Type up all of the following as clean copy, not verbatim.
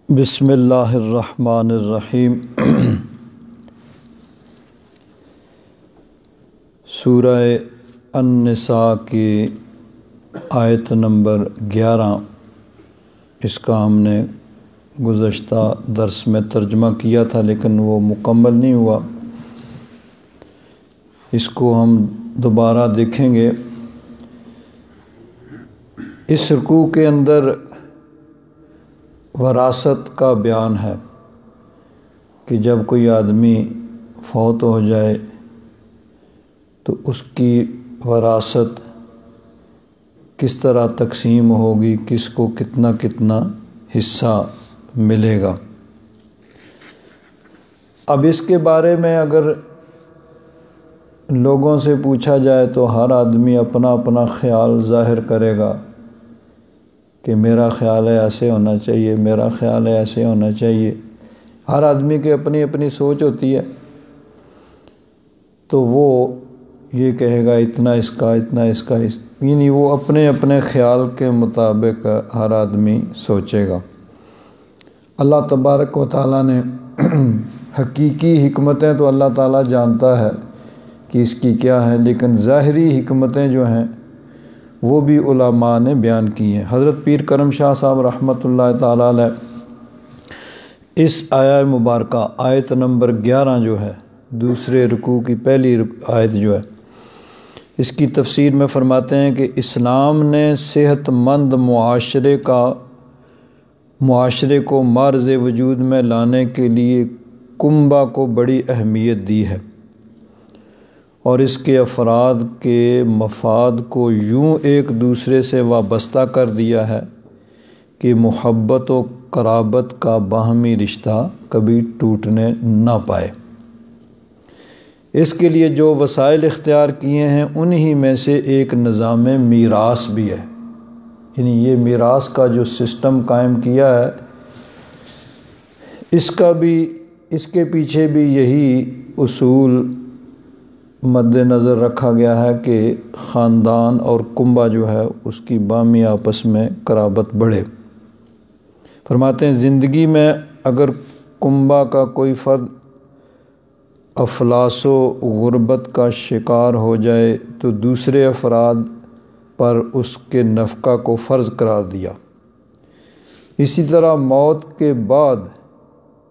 بسم اللہ الرحمن الرحیم۔ سورہ النساء کی آیت نمبر 11، اس کا ہم نے گزشتہ درس میں ترجمہ کیا تھا لیکن وہ مکمل نہیں ہوا، اس کو ہم دوبارہ دیکھیں گے۔ اس رکوع کے اندر وراثت کا بیان ہے کہ جب کوئی آدمی فوت ہو جائے تو اس کی وراثت کس طرح تقسیم ہوگی، کس کو کتنا کتنا حصہ ملے گا۔ اب اس کے بارے میں اگر لوگوں سے پوچھا جائے تو ہر آدمی اپنا اپنا خیال ظاہر کرے گا کہ میرا خیال ہے ایسے ہونا چاہیے، میرا خیال ہے ایسے ہونا چاہیے۔ ہر آدمی کی اپنی اپنی سوچ ہوتی ہے، تو وہ یہ کہے گا اتنا اس کا، اتنا اس کا، یعنی وہ اپنے اپنے خیال کے مطابق ہر آدمی سوچے گا۔ اللہ تبارک و تعالیٰ نے حقیقی حکمتیں تو اللہ تعالیٰ جانتا ہے کہ اس کی کیا ہے، لیکن ظاہری حکمتیں جو ہیں وہ بھی علماء نے بیان کی ہیں۔ حضرت پیر کرم شاہ صاحب رحمۃ اللہ تعالیٰ علیہ اس آیہ مبارکہ آیت نمبر 11 جو ہے، دوسرے رکوع کی پہلی آیت جو ہے، اس کی تفسیر میں فرماتے ہیں کہ اسلام نے صحت مند معاشرے کو معرض وجود میں لانے کے لیے کنبہ کو بڑی اہمیت دی ہے اور اس کے افراد کے مفاد کو یوں ایک دوسرے سے وابستہ کر دیا ہے کہ محبت و قرابت کا باہمی رشتہ کبھی ٹوٹنے نہ پائے۔ اس کے لیے جو وسائل اختیار کیے ہیں انہی میں سے ایک نظام میراث بھی ہے، یعنی یہ میراث کا جو سسٹم قائم کیا ہے اس کے پیچھے بھی یہی اصول مد نظر رکھا گیا ہے کہ خاندان اور کنبہ جو ہے اس کی باہمی آپس میں قرابت بڑھے۔ فرماتے ہیں زندگی میں اگر کنبہ کا کوئی فرد افلاس و غربت کا شکار ہو جائے تو دوسرے افراد پر اس کے نفقہ کو فرض قرار دیا۔ اسی طرح موت کے بعد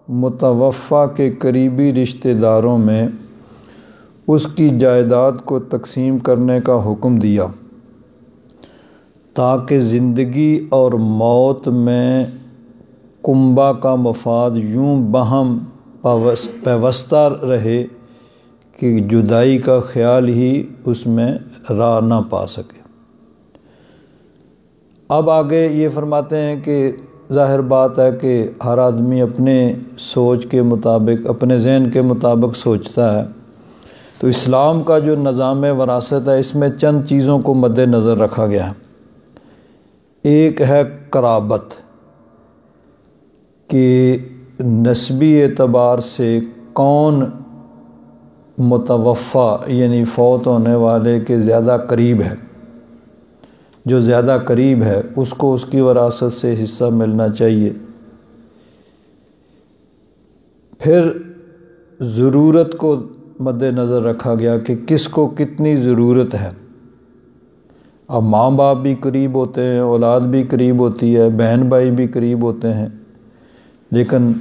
متوفی کے قریبی رشتہ داروں میں اس کی جائیداد کو تقسیم کرنے کا حکم دیا تاکہ زندگی اور موت میں کنبہ کا مفاد یوں باہم پیوستہ رہے کہ جدائی کا خیال ہی اس میں راہ نہ پا سکے۔ اب آگے یہ فرماتے ہیں کہ ظاہر بات ہے کہ ہر آدمی اپنے سوچ کے مطابق، اپنے ذہن کے مطابق سوچتا ہے، تو اسلام کا جو نظام وراثت ہے اس میں چند چیزوں کو مد نظر رکھا گیا ہے۔ ایک ہے قرابت، کہ نسبی اعتبار سے کون متوفی یعنی فوت ہونے والے کے زیادہ قریب ہے، جو زیادہ قریب ہے اس کو اس کی وراثت سے حصہ ملنا چاہیے۔ پھر ضرورت کو مد نظر رکھا گیا کہ کس کو کتنی ضرورت ہے۔ اب ماں باپ بھی قریب ہوتے ہیں، اولاد بھی قریب ہوتی ہے، بہن بھائی بھی قریب ہوتے ہیں، لیکن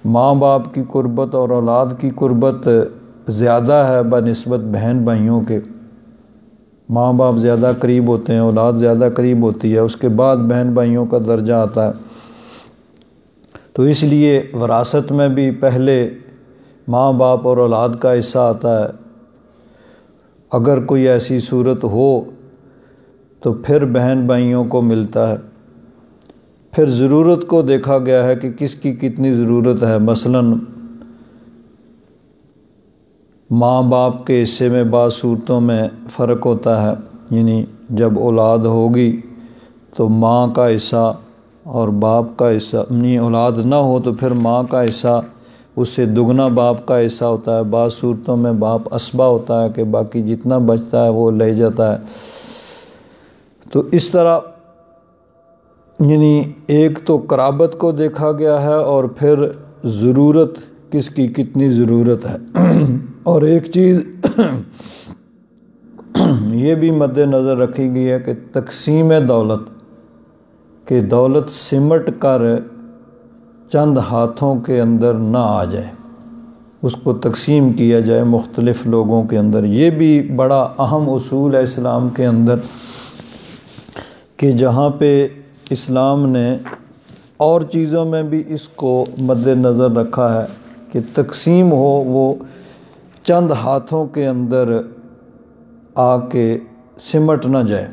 ماں باپ کی قربت اور اولاد کی قربت زیادہ ہے بنسبت بہن بھائیوں کے۔ ماں باپ زیادہ قریب ہوتے ہیں، اولاد زیادہ قریب ہوتی ہے، اس کے بعد بہن بھائیوں کا درجہ آتا ہے۔ تو اس لیے وراثت میں بھی پہلے ماں باپ اور اولاد کا حصہ آتا ہے۔ اگر کوئی ایسی صورت ہو تو پھر بہن بھائیوں کو ملتا ہے۔ پھر ضرورت کو دیکھا گیا ہے کہ کس کی کتنی ضرورت ہے۔ مثلاً ماں باپ کے حصے میں بعض صورتوں میں فرق ہوتا ہے، یعنی جب اولاد ہوگی تو ماں کا حصہ اور باپ کا حصہ، یعنی اولاد نہ ہو تو پھر ماں کا حصہ اس سے دگنا باپ کا حصہ ہوتا ہے۔ بعض صورتوں میں باپ اسبہ ہوتا ہے کہ باقی جتنا بچتا ہے وہ لے جاتا ہے۔ تو اس طرح یعنی ایک تو قرابت کو دیکھا گیا ہے اور پھر ضرورت کس کی کتنی ضرورت ہے، اور ایک چیز یہ بھی مد نظر رکھی گئی ہے کہ تقسیم دولت، کہ دولت سمٹ کر چند ہاتھوں کے اندر نہ آ جائے، اس کو تقسیم کیا جائے مختلف لوگوں کے اندر۔ یہ بھی بڑا اہم اصول ہے اسلام کے اندر، کہ جہاں پہ اسلام نے اور چیزوں میں بھی اس کو مد نظر رکھا ہے کہ تقسیم ہو وہ چند ہاتھوں کے اندر آ کے سمٹ نہ جائے۔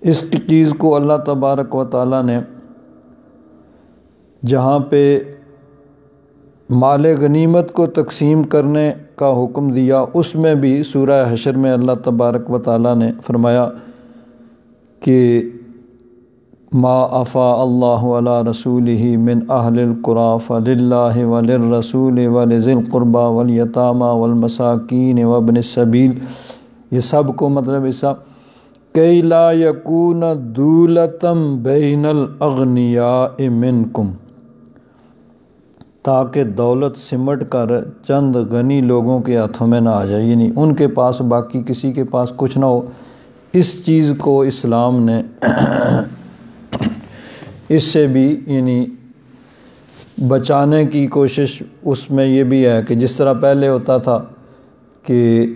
اس چیز کو اللہ تبارک و تعالیٰ نے جہاں پہ مال غنیمت کو تقسیم کرنے کا حکم دیا، اس میں بھی سورہ حشر میں اللہ تبارک و تعالیٰ نے فرمایا کہ ما افاء اللہ علی رسولہ من اہل القریٰ فللہ وللرسول ولذی القربى والیتامى والمساکین وابن السبیل، یہ سب کو مطلب ایسا کئی لا یکون دولتم بین الاغنیاء منکم، تاکہ دولت سمٹ کر چند غنی لوگوں کے ہاتھوں میں نہ آ جائے، یعنی ان کے پاس باقی کسی کے پاس کچھ نہ ہو۔ اس چیز کو اسلام نے اس سے بھی یعنی بچانے کی کوشش اس میں یہ بھی ہے کہ جس طرح پہلے ہوتا تھا کہ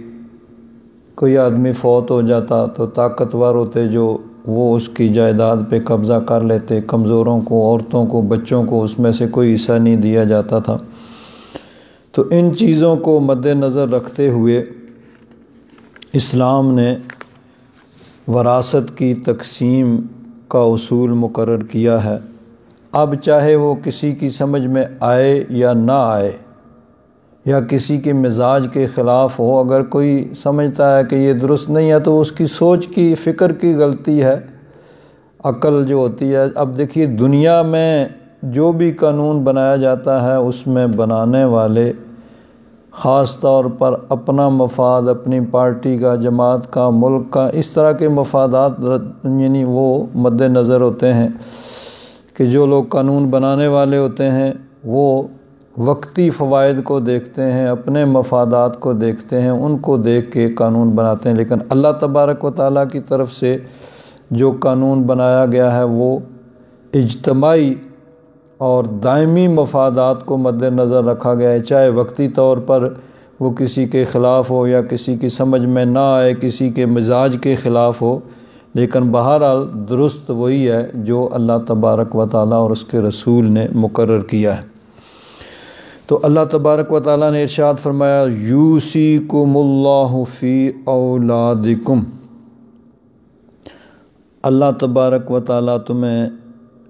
کوئی آدمی فوت ہو جاتا تو طاقتور ہوتے جو وہ اس کی جائیداد پہ قبضہ کر لیتے، کمزوروں کو، عورتوں کو، بچوں کو اس میں سے کوئی حصہ نہیں دیا جاتا تھا۔ تو ان چیزوں کو مد نظر رکھتے ہوئے اسلام نے وراثت کی تقسیم کا اصول مقرر کیا ہے۔ اب چاہے وہ کسی کی سمجھ میں آئے یا نہ آئے، یا کسی کے مزاج کے خلاف ہو، اگر کوئی سمجھتا ہے کہ یہ درست نہیں ہے تو اس کی سوچ کی، فکر کی غلطی ہے، عقل جو ہوتی ہے۔ اب دیکھیے دنیا میں جو بھی قانون بنایا جاتا ہے اس میں بنانے والے خاص طور پر اپنا مفاد، اپنی پارٹی کا، جماعت کا، ملک کا، اس طرح کے مفادات یعنی وہ مد نظر ہوتے ہیں کہ جو لوگ قانون بنانے والے ہوتے ہیں وہ وقتی فوائد کو دیکھتے ہیں، اپنے مفادات کو دیکھتے ہیں، ان کو دیکھ کے قانون بناتے ہیں۔ لیکن اللہ تبارک و تعالیٰ کی طرف سے جو قانون بنایا گیا ہے وہ اجتماعی اور دائمی مفادات کو مد نظر رکھا گیا ہے، چاہے وقتی طور پر وہ کسی کے خلاف ہو یا کسی کی سمجھ میں نہ آئے، کسی کے مزاج کے خلاف ہو، لیکن بہرحال درست وہی ہے جو اللہ تبارک و تعالیٰ اور اس کے رسول نے مقرر کیا ہے۔ تو اللہ تبارک و تعالیٰ نے ارشاد فرمایا یوصیکم اللہ فی اولادکم، اللہ تبارک و تعالیٰ تمہیں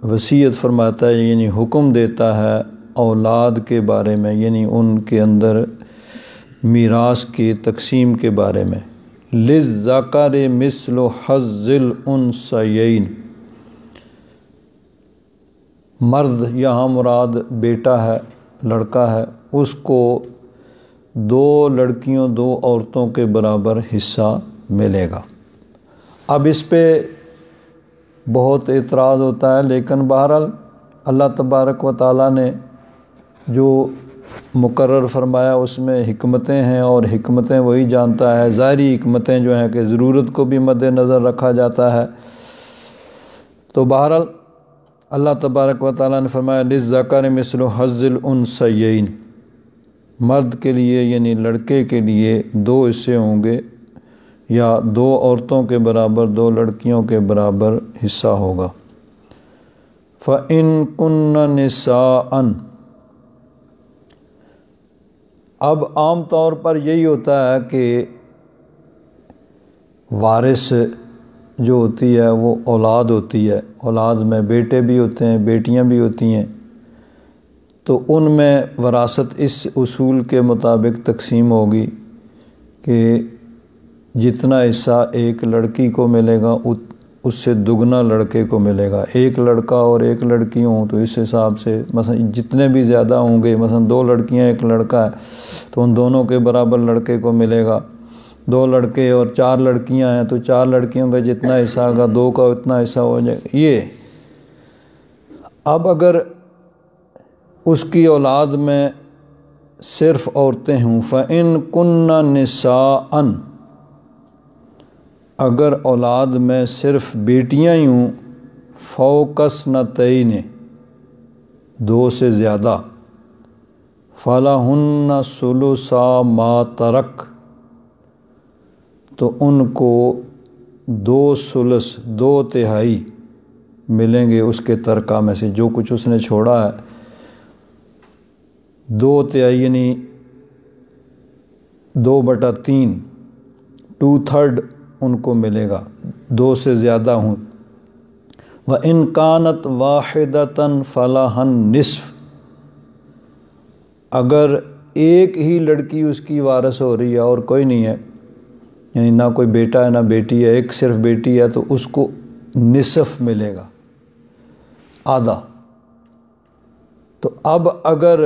وصیت فرماتا ہے، یعنی حکم دیتا ہے اولاد کے بارے میں، یعنی ان کے اندر میراث کی تقسیم کے بارے میں۔ للذکر مثل حظ الانثیین، مرد یہاں مراد بیٹا ہے، لڑکا ہے، اس کو دو لڑکیوں، دو عورتوں کے برابر حصہ ملے گا۔ اب اس پہ بہت اعتراض ہوتا ہے، لیکن بہرحال اللہ تبارک و تعالیٰ نے جو مقرر فرمایا اس میں حکمتیں ہیں، اور حکمتیں وہی جانتا ہے۔ ظاہری حکمتیں جو ہیں کہ ضرورت کو بھی مد نظر رکھا جاتا ہے۔ تو بہرحال اللہ تبارک و تعالیٰ نے فرمایا للذکر مثل حظ الانثیین، مرد کے لیے یعنی لڑکے کے لیے دو حصے ہوں گے، یا دو عورتوں کے برابر، دو لڑکیوں کے برابر حصہ ہوگا۔ فَإِن كُنَّ نِسَاءً، اب عام طور پر یہی ہوتا ہے کہ وارث جو ہوتی ہے وہ اولاد ہوتی ہے، اولاد میں بیٹے بھی ہوتے ہیں، بیٹیاں بھی ہوتی ہیں، تو ان میں وراثت اس اصول کے مطابق تقسیم ہوگی کہ جتنا حصہ ایک لڑکی کو ملے گا اس سے دگنا لڑکے کو ملے گا۔ ایک لڑکا اور ایک لڑکی ہوں تو اس حساب سے مثلا جتنے بھی زیادہ ہوں گے، مثلا دو لڑکیاں ایک لڑکا ہے تو ان دونوں کے برابر لڑکے کو ملے گا۔ 2 لڑکے اور 4 لڑکیاں ہیں تو 4 لڑکیوں کا جتنا حصہ ہوگا 2 کا اتنا حصہ ہو جائے گا۔ یہ اب اگر اس کی اولاد میں صرف عورتیں ہوں، فَإِن كُنَّ نِسَاءً، اگر اولاد میں صرف بیٹیاں ہی ہوں، فوق اثنتین، 2 سے زیادہ، فَلَهُنَّ ثُلُثَا مَا تَرَکَ، تو ان کو 2 ثلث 2/3 ملیں گے اس کے ترکہ میں سے، جو کچھ اس نے چھوڑا ہے 2/3 یعنی 2/3، 2/3 ان کو ملے گا 2 سے زیادہ ہوں۔ وَإِن كَانَتْ وَاحِدَةً فَلَهَا النِّصْفُ، اگر ایک ہی لڑکی اس کی وارث ہو رہی ہے اور کوئی نہیں ہے، یعنی نہ کوئی بیٹا ہے نہ بیٹی ہے، ایک صرف بیٹی ہے، تو اس کو نصف ملے گا، آدھا۔ تو اب اگر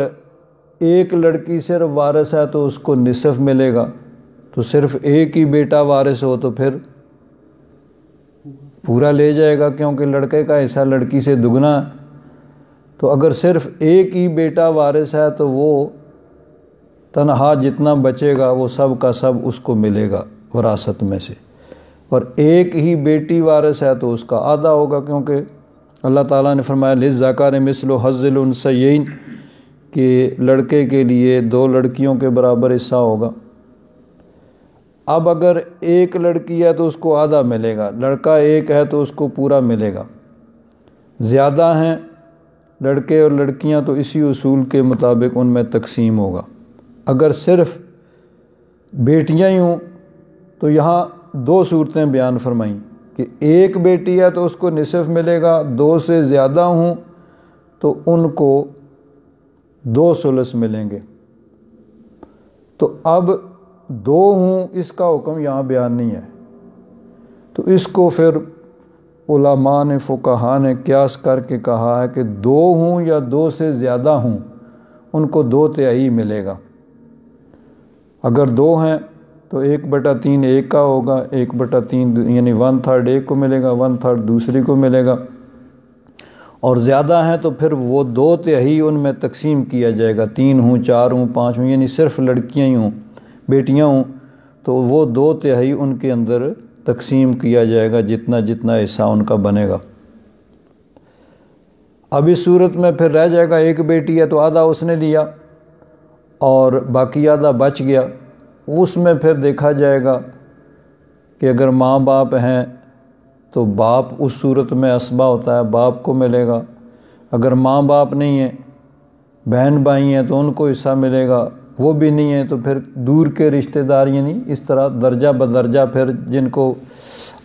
ایک لڑکی صرف وارث ہے تو اس کو نصف ملے گا، تو صرف ایک ہی بیٹا وارث ہو تو پھر پورا لے جائے گا، کیونکہ لڑکے کا حصہ لڑکی سے دگنا ہے۔ تو اگر صرف ایک ہی بیٹا وارث ہے تو وہ تنہا جتنا بچے گا وہ سب کا سب اس کو ملے گا وراثت میں سے، اور ایک ہی بیٹی وارث ہے تو اس کا آدھا ہوگا، کیونکہ اللہ تعالیٰ نے فرمایا للذکر مثل حظ الانثیین، کہ لڑکے کے لیے 2 لڑکیوں کے برابر حصہ ہوگا۔ اب اگر ایک لڑکی ہے تو اس کو آدھا ملے گا، لڑکا ایک ہے تو اس کو پورا ملے گا، زیادہ ہیں لڑکے اور لڑکیاں تو اسی اصول کے مطابق ان میں تقسیم ہوگا۔ اگر صرف بیٹیاں ہی ہوں تو یہاں 2 صورتیں بیان فرمائیں کہ ایک بیٹی ہے تو اس کو نصف ملے گا، 2 سے زیادہ ہوں تو ان کو 2 ثلث ملیں گے۔ تو اب 2 ہوں اس کا حکم یہاں بیان نہیں ہے، تو اس کو پھر علماء نے فقہاء نے قیاس کر کے کہا ہے کہ 2 ہوں یا 2 سے زیادہ ہوں ان کو 2/3 ملے گا۔ اگر 2 ہیں تو 1/3 ایک کا ہوگا، 1/3 یعنی 1/3 ایک کو ملے گا، 1/3 دوسری کو ملے گا، اور زیادہ ہیں تو پھر وہ 2/3 ان میں تقسیم کیا جائے گا، 3 ہوں 4 ہوں 5 ہوں، یعنی صرف لڑکیاں ہی ہوں بیٹیاں ہوں تو وہ 2/3 ان کے اندر تقسیم کیا جائے گا، جتنا جتنا حصہ ان کا بنے گا۔ اب اس صورت میں پھر رہ جائے گا، ایک بیٹی ہے تو آدھا اس نے لیا اور باقی آدھا بچ گیا، اس میں پھر دیکھا جائے گا کہ اگر ماں باپ ہیں تو باپ اس صورت میں اسبہ ہوتا ہے، باپ کو ملے گا۔ اگر ماں باپ نہیں ہیں، بہن بھائی ہیں تو ان کو حصہ ملے گا، وہ بھی نہیں ہیں تو پھر دور کے رشتہ دار، یعنی اس طرح درجہ بدرجہ پھر جن کو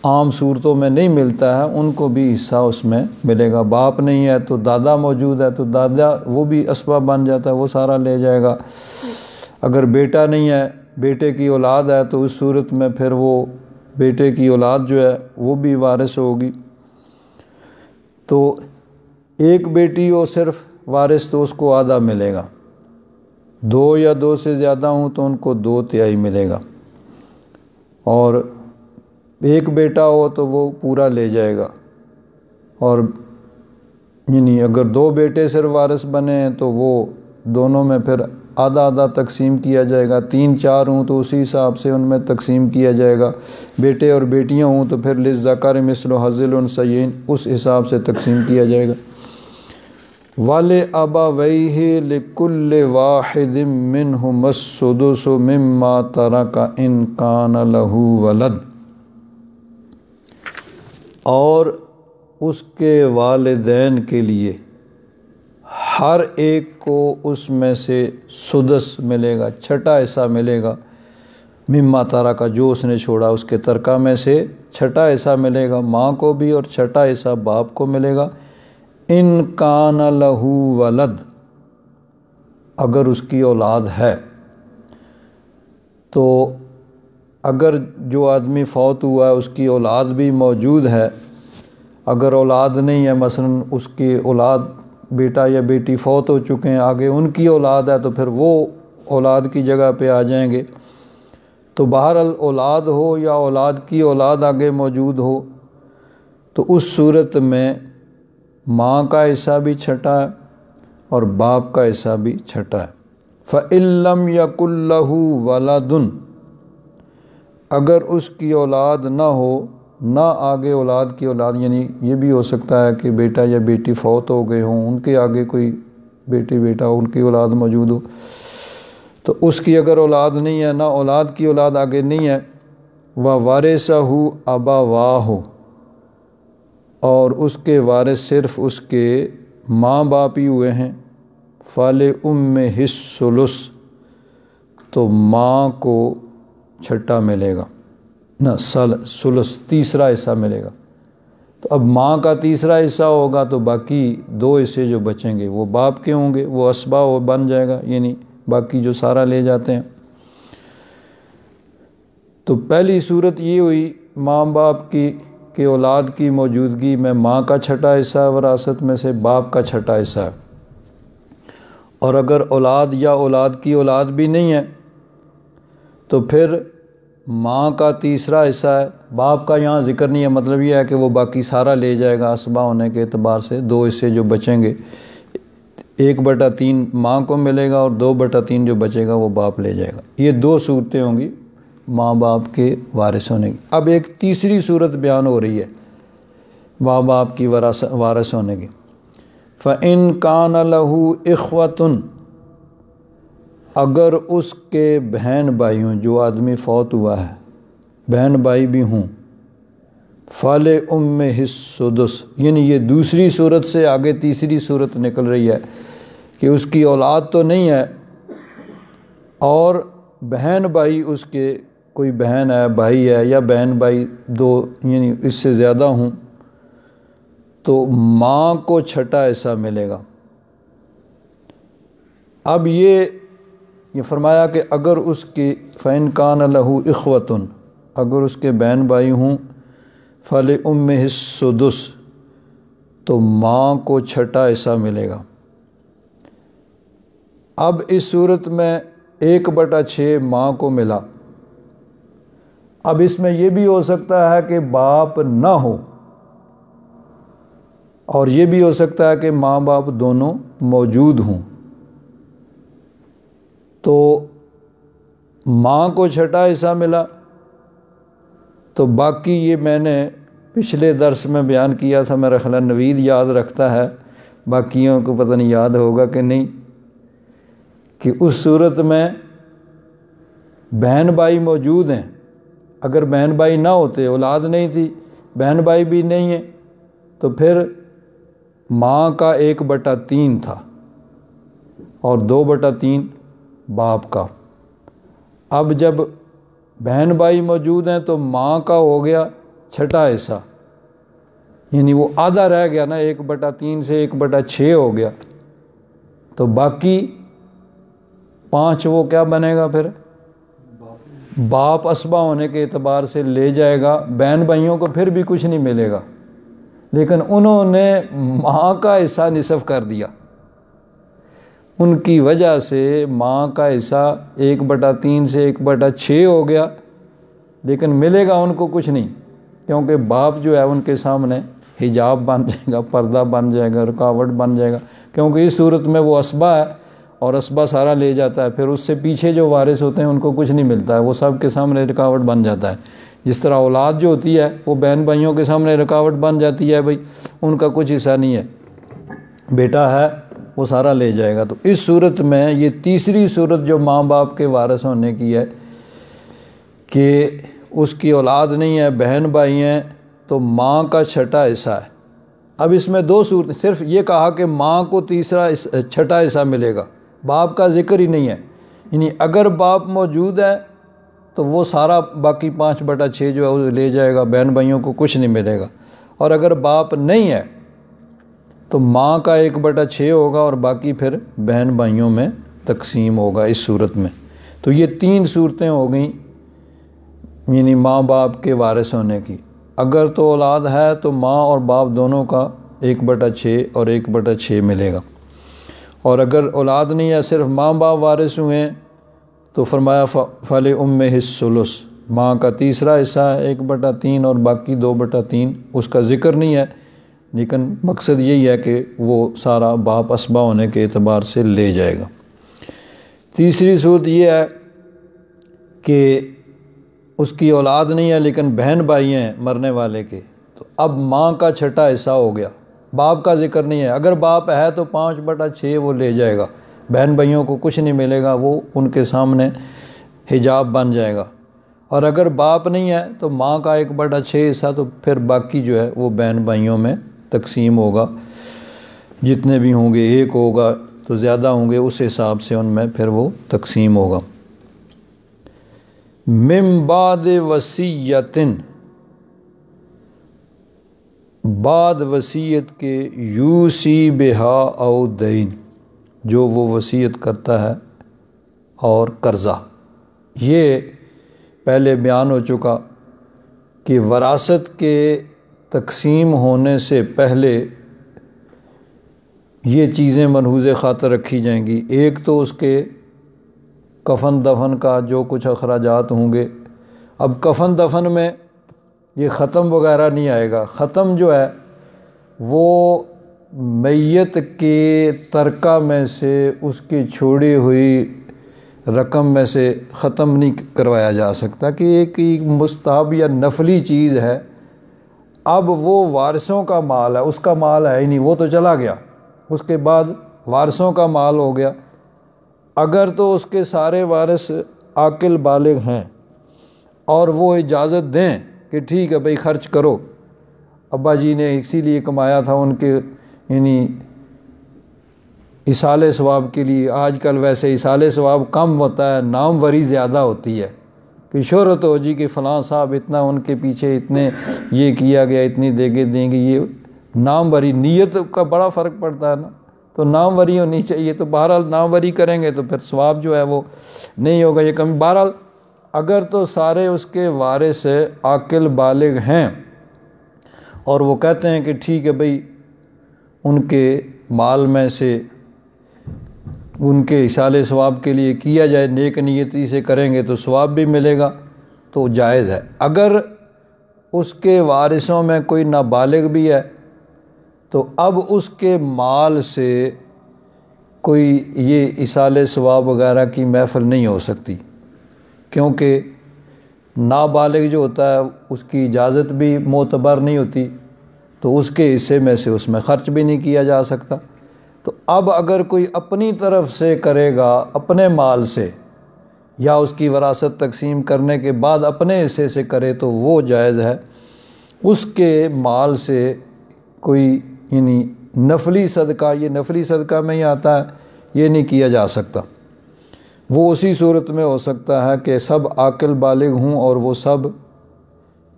عام صورتوں میں نہیں ملتا ہے ان کو بھی حصہ اس میں ملے گا۔ باپ نہیں ہے تو دادا موجود ہے تو دادا وہ بھی اسبہ بن جاتا ہے، وہ سارا لے جائے گا۔ اگر بیٹا نہیں ہے، بیٹے کی اولاد ہے تو اس صورت میں پھر وہ بیٹے کی اولاد جو ہے وہ بھی وارث ہوگی۔ تو ایک بیٹی ہو صرف وارث تو اس کو آدھا ملے گا، 2 یا 2 سے زیادہ ہوں تو ان کو 2/3 ملے گا، اور ایک بیٹا ہو تو وہ پورا لے جائے گا، اور یعنی اگر 2 بیٹے صرف وارث بنے ہیں تو وہ دونوں میں پھر آدھا آدھا تقسیم کیا جائے گا، 3 4 ہوں تو اسی حساب سے ان میں تقسیم کیا جائے گا، بیٹے اور بیٹیاں ہوں تو پھر للذکر مثل حظ الانثیین اس حساب سے تقسیم کیا جائے گا۔ وَلِأَبَوَيْهِ لِكُلِّ وَاحِدٍ مِّنْهُمَا السُّدُسُ مِمَّا تَرَكَ إِن كَانَ لَهُ وَلَدٌ، اور اس کے والدین کے لیے ہر ایک کو اس میں سے سدس ملے گا، چھٹا حصہ ملے گا، مما ترک جو اس نے چھوڑا اس کے ترکہ میں سے چھٹا حصہ ملے گا ماں کو بھی، اور چھٹا حصہ باپ کو ملے گا۔ ان کان لہو ولد، اگر اس کی اولاد ہے، تو اگر جو آدمی فوت ہوا ہے اس کی اولاد بھی موجود ہے، اگر اولاد نہیں ہے، مثلا اس کی اولاد بیٹا یا بیٹی فوت ہو چکے ہیں، آگے ان کی اولاد ہے تو پھر وہ اولاد کی جگہ پہ آ جائیں گے۔ تو بہرحال اولاد ہو یا اولاد کی اولاد آگے موجود ہو تو اس صورت میں ماں کا حصہ بھی چھٹا ہے اور باپ کا حصہ بھی چھٹا ہے۔ فَإِن لَّمْ يَكُن لَّهُ وَلَدٌ، اگر اس کی اولاد نہ ہو، نہ آگے اولاد کی اولاد، یعنی یہ بھی ہو سکتا ہے کہ بیٹا یا بیٹی فوت ہو گئے ہوں، ان کے آگے کوئی بیٹی بیٹا ہو، ان کی اولاد موجود ہو، تو اس کی اگر اولاد نہیں ہے، نہ اولاد کی اولاد آگے نہیں ہے، وَوَرِثَهُ أَبَوَاهُ، اور اس کے وارث صرف اس کے ماں باپ ہی ہوئے ہیں، فَلِأُمِّهِ الثُّلُثُ، تو ماں کو چھٹا ملے گا، نہ ثلث تیسرا حصہ ملے گا۔ تو اب ماں کا تیسرا حصہ ہوگا تو باقی دو حصے جو بچیں گے وہ باپ کے ہوں گے، وہ اسبا بن جائے گا، یعنی باقی جو سارا لے جاتے ہیں۔ تو پہلی صورت یہ ہوئی ماں باپ کی کہ اولاد کی موجودگی میں ماں کا چھٹا حصہ ہے، وراثت میں سے باپ کا چھٹا حصہ ہے، اور اگر اولاد یا اولاد کی اولاد بھی نہیں ہے تو پھر ماں کا تیسرا حصہ ہے، باپ کا یہاں ذکر نہیں ہے، مطلب یہ ہے کہ وہ باقی سارا لے جائے گا اسبا ہونے کے اعتبار سے، دو حصے جو بچیں گے 1/3 ماں کو ملے گا اور 2/3 جو بچے گا وہ باپ لے جائے گا۔ یہ دو صورتیں ہوں گی ماں باپ کے وارث ہونے کی۔ اب ایک تیسری صورت بیان ہو رہی ہے ماں باپ کی وارث ہونے کی۔ فَإِن كَانَ لَهُ إِخْوَةٌ، اگر اس کے بہن بھائی ہوں، جو آدمی فوت ہوا ہے بہن بھائی بھی ہوں، فَلِأُمِّهِ السُّدُسُ، یعنی یہ دوسری صورت سے آگے تیسری صورت نکل رہی ہے کہ اس کی اولاد تو نہیں ہے اور بہن بھائی اس کے، کوئی بہن ہے بھائی ہے یا بہن بھائی دو یعنی اس سے زیادہ ہوں، تو ماں کو چھٹا حصہ ملے گا۔ اب یہ فرمایا کہ اگر اس کی فَإِن كَانَ لَهُ إِخْوَةٌ، اگر اس کے بہن بھائی ہوں، فَلِأُمِّهِ السُّدُسُ، تو ماں کو چھٹا حصہ ملے گا۔ اب اس صورت میں 1/6 ماں کو ملا۔ اب اس میں یہ بھی ہو سکتا ہے کہ باپ نہ ہو، اور یہ بھی ہو سکتا ہے کہ ماں باپ دونوں موجود ہوں، تو ماں کو چھٹا حصہ ملا، تو باقی یہ میں نے پچھلے درس میں بیان کیا تھا، میرا خیال نوید یاد رکھتا ہے، باقیوں کو پتہ نہیں یاد ہوگا کہ نہیں، کہ اس صورت میں بہن بھائی موجود ہیں، اگر بہن بھائی نہ ہوتے، اولاد نہیں تھی، بہن بھائی بھی نہیں ہیں، تو پھر ماں کا 1/3 تھا اور 2/3 باپ کا۔ اب جب بہن بھائی موجود ہیں تو ماں کا ہو گیا چھٹا حصہ، یعنی وہ آدھا رہ گیا نا، 1/3 سے 1/6 ہو گیا، تو باقی 5 وہ کیا بنے گا پھر؟ باپ اسبا ہونے کے اعتبار سے لے جائے گا، بہن بھائیوں کو پھر بھی کچھ نہیں ملے گا، لیکن انہوں نے ماں کا حصہ نصف کر دیا، ان کی وجہ سے ماں کا حصہ 1/3 سے 1/6 ہو گیا، لیکن ملے گا ان کو کچھ نہیں، کیونکہ باپ جو ہے ان کے سامنے حجاب بن جائے گا، پردہ بن جائے گا، رکاوٹ بن جائے گا، کیونکہ اس صورت میں وہ اسبا ہے اور اسبا سارا لے جاتا ہے، پھر اس سے پیچھے جو وارث ہوتے ہیں ان کو کچھ نہیں ملتا ہے، وہ سب کے سامنے رکاوٹ بن جاتا ہے۔ جس طرح اولاد جو ہوتی ہے وہ بہن بھائیوں کے سامنے رکاوٹ بن جاتی ہے، بھائی ان کا کچھ حصہ نہیں ہے، بیٹا ہے وہ سارا لے جائے گا۔ تو اس صورت میں یہ تیسری صورت جو ماں باپ کے وارث ہونے کی ہے کہ اس کی اولاد نہیں ہے، بہن بھائی ہیں، تو ماں کا چھٹا حصہ ہے۔ اب اس میں دو صورت، صرف یہ کہا کہ ماں کو تیسرا چھٹا حصہ ملے گا، باپ کا ذکر ہی نہیں ہے، یعنی اگر باپ موجود ہے تو وہ سارا باقی 5/6 جو ہے وہ لے جائے گا، بہن بھائیوں کو کچھ نہیں ملے گا، اور اگر باپ نہیں ہے تو ماں کا 1/6 ہوگا اور باقی پھر بہن بھائیوں میں تقسیم ہوگا اس صورت میں۔ تو یہ 3 صورتیں ہو گئیں یعنی ماں باپ کے وارث ہونے کی۔ اگر تو اولاد ہے تو ماں اور باپ دونوں کا 1/6 اور 1/6 ملے گا، اور اگر اولاد نہیں ہے، صرف ماں باپ وارث ہوئے ہیں تو فرمایا فَلِأُمِّهِ الثُّلُث، ماں کا تیسرا حصہ ہے 1/3 اور باقی 2/3 اس کا ذکر نہیں ہے، لیکن مقصد یہی ہے کہ وہ سارا باپ اسبہ ہونے کے اعتبار سے لے جائے گا۔ تیسری صورت یہ ہے کہ اس کی اولاد نہیں ہے لیکن بہن بھائی ہیں مرنے والے کے، تو اب ماں کا چھٹا حصہ ہو گیا، باپ کا ذکر نہیں ہے۔ اگر باپ ہے تو 5/6 وہ لے جائے گا، بہن بھائیوں کو کچھ نہیں ملے گا، وہ ان کے سامنے حجاب بن جائے گا۔ اور اگر باپ نہیں ہے تو ماں کا 1/6 حصہ، تو پھر باقی جو ہے وہ بہن بھائیوں میں تقسیم ہوگا، جتنے بھی ہوں گے، ایک ہوگا تو زیادہ ہوں گے، اس حساب سے ان میں پھر وہ تقسیم ہوگا۔ من بعد وصیت، بعد وصیت کے، یوسی بہا او دین، جو وہ وصیت کرتا ہے اور قرضہ۔ یہ پہلے بیان ہو چکا کہ وراثت کے تقسیم ہونے سے پہلے یہ چیزیں ملحوظ خاطر رکھی جائیں گی۔ ایک تو اس کے کفن دفن کا جو کچھ اخراجات ہوں گے۔ اب کفن دفن میں یہ ختم وغیرہ نہیں آئے گا، ختم جو ہے وہ میت کے ترکہ میں سے، اس کی چھوڑی ہوئی رقم میں سے ختم نہیں کروایا جا سکتا، کہ ایک مستحب یا نفلی چیز ہے۔ اب وہ وارثوں کا مال ہے، اس کا مال ہے ہی نہیں، وہ تو چلا گیا، اس کے بعد وارثوں کا مال ہو گیا۔ اگر تو اس کے سارے وارث عاقل بالغ ہیں اور وہ اجازت دیں کہ ٹھیک ہے بھئی خرچ کرو، ابا جی نے اسی لیے کمایا تھا، ان کے یعنی ایصال ثواب کے لیے۔ آج کل ویسے ایصال ثواب کم ہوتا ہے، نام وری زیادہ ہوتی ہے، کہ شہرت ہو جی کہ فلاں صاحب اتنا ان کے پیچھے اتنے یہ کیا گیا، اتنی دیگے دیں گے، یہ نام وری، نیت کا بڑا فرق پڑتا ہے نا، تو نام وری ہونی چاہیے۔ تو بہرحال نام وری کریں گے تو پھر ثواب جو ہے وہ نہیں ہوگا، یہ کم۔ بہرحال اگر تو سارے اس کے وارث عاقل بالغ ہیں اور وہ کہتے ہیں کہ ٹھیک ہے بھئی ان کے مال میں سے ان کے ایصال ثواب کے لیے کیا جائے، نیک نیتی سے کریں گے تو ثواب بھی ملے گا، تو جائز ہے۔ اگر اس کے وارثوں میں کوئی نابالغ بھی ہے تو اب اس کے مال سے کوئی یہ ایصال ثواب وغیرہ کی محفل نہیں ہو سکتی، کیونکہ نابالغ جو ہوتا ہے اس کی اجازت بھی معتبر نہیں ہوتی، تو اس کے حصے میں سے اس میں خرچ بھی نہیں کیا جا سکتا۔ تو اب اگر کوئی اپنی طرف سے کرے گا، اپنے مال سے، یا اس کی وراثت تقسیم کرنے کے بعد اپنے حصے سے کرے تو وہ جائز ہے۔ اس کے مال سے کوئی یعنی نفلی صدقہ، یہ نفلی صدقہ میں ہی آتا ہے، یہ نہیں کیا جا سکتا۔ وہ اسی صورت میں ہو سکتا ہے کہ سب عاقل بالغ ہوں اور وہ سب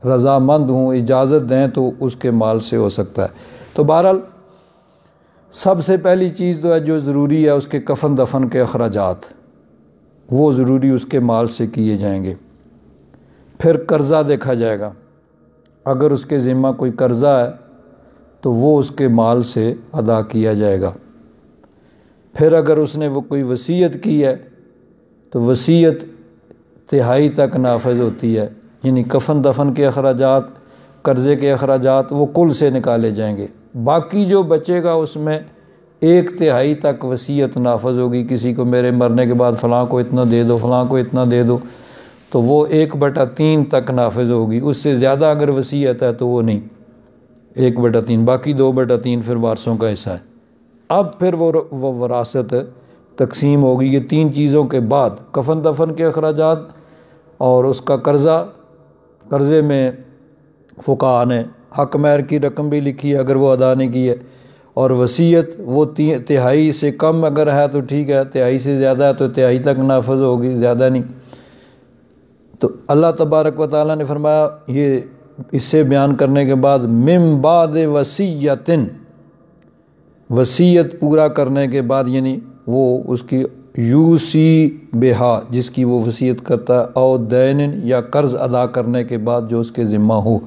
رضامند ہوں، اجازت دیں تو اس کے مال سے ہو سکتا ہے۔ تو بہرحال سب سے پہلی چیز تو ہے جو ضروری ہے، اس کے کفن دفن کے اخراجات، وہ ضروری اس کے مال سے کیے جائیں گے۔ پھر قرضہ دیکھا جائے گا، اگر اس کے ذمہ کوئی قرضہ ہے تو وہ اس کے مال سے ادا کیا جائے گا۔ پھر اگر اس نے وہ کوئی وصیت کی ہے تو وصیت تہائی تک نافذ ہوتی ہے، یعنی کفن دفن کے اخراجات، قرضے کے اخراجات وہ کل سے نکالے جائیں گے۔ باقی جو بچے گا اس میں 1/3 تک وصیت نافذ ہوگی، کسی کو میرے مرنے کے بعد فلاں کو اتنا دے دو، فلاں کو اتنا دے دو، تو وہ 1/3 تک نافذ ہوگی۔ اس سے زیادہ اگر وصیت ہے تو وہ نہیں، 1/3، باقی 2/3 پھر وارثوں کا حصہ ہے۔ اب پھر وہ وراثت تقسیم ہوگی۔ یہ 3 چیزوں کے بعد کفن دفن کے اخراجات اور اس کا قرضہ، قرضے میں فقہاء نے حق مہر کی رقم بھی لکھی ہے اگر وہ ادا نہیں کی ہے، اور وصیت وہ 1/3 سے کم اگر ہے تو ٹھیک ہے، 1/3 سے زیادہ ہے تو 1/3 تک نافذ ہوگی، زیادہ نہیں۔ تو اللہ تبارک و تعالیٰ نے فرمایا، یہ اس سے بیان کرنے کے بعد من بعد وصیت، وصیت پورا کرنے کے بعد، یعنی وہ اس کی یوسی بہا، جس کی وہ وصیت کرتا ہے، او دین، یا قرض ادا کرنے کے بعد جو اس کے ذمہ ہو،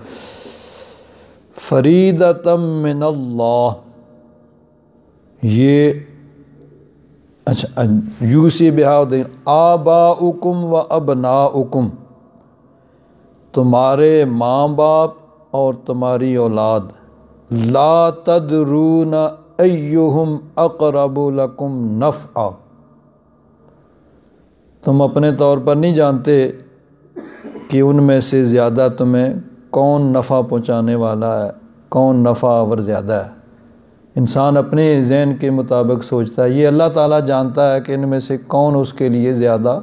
فریضۃ من اللہ، یہ اچھا یوسی بہا آباؤکم و ابناؤکم، تمہارے ماں باپ اور تمہاری اولاد، لا تدرون ایہم اقرب لکم نفعا، تم اپنے طور پر نہیں جانتے کہ ان میں سے زیادہ تمہیں کون نفع پہنچانے والا ہے، کون نفع آور زیادہ ہے۔ انسان اپنے ذہن کے مطابق سوچتا ہے، یہ اللہ تعالیٰ جانتا ہے کہ ان میں سے کون اس کے لیے زیادہ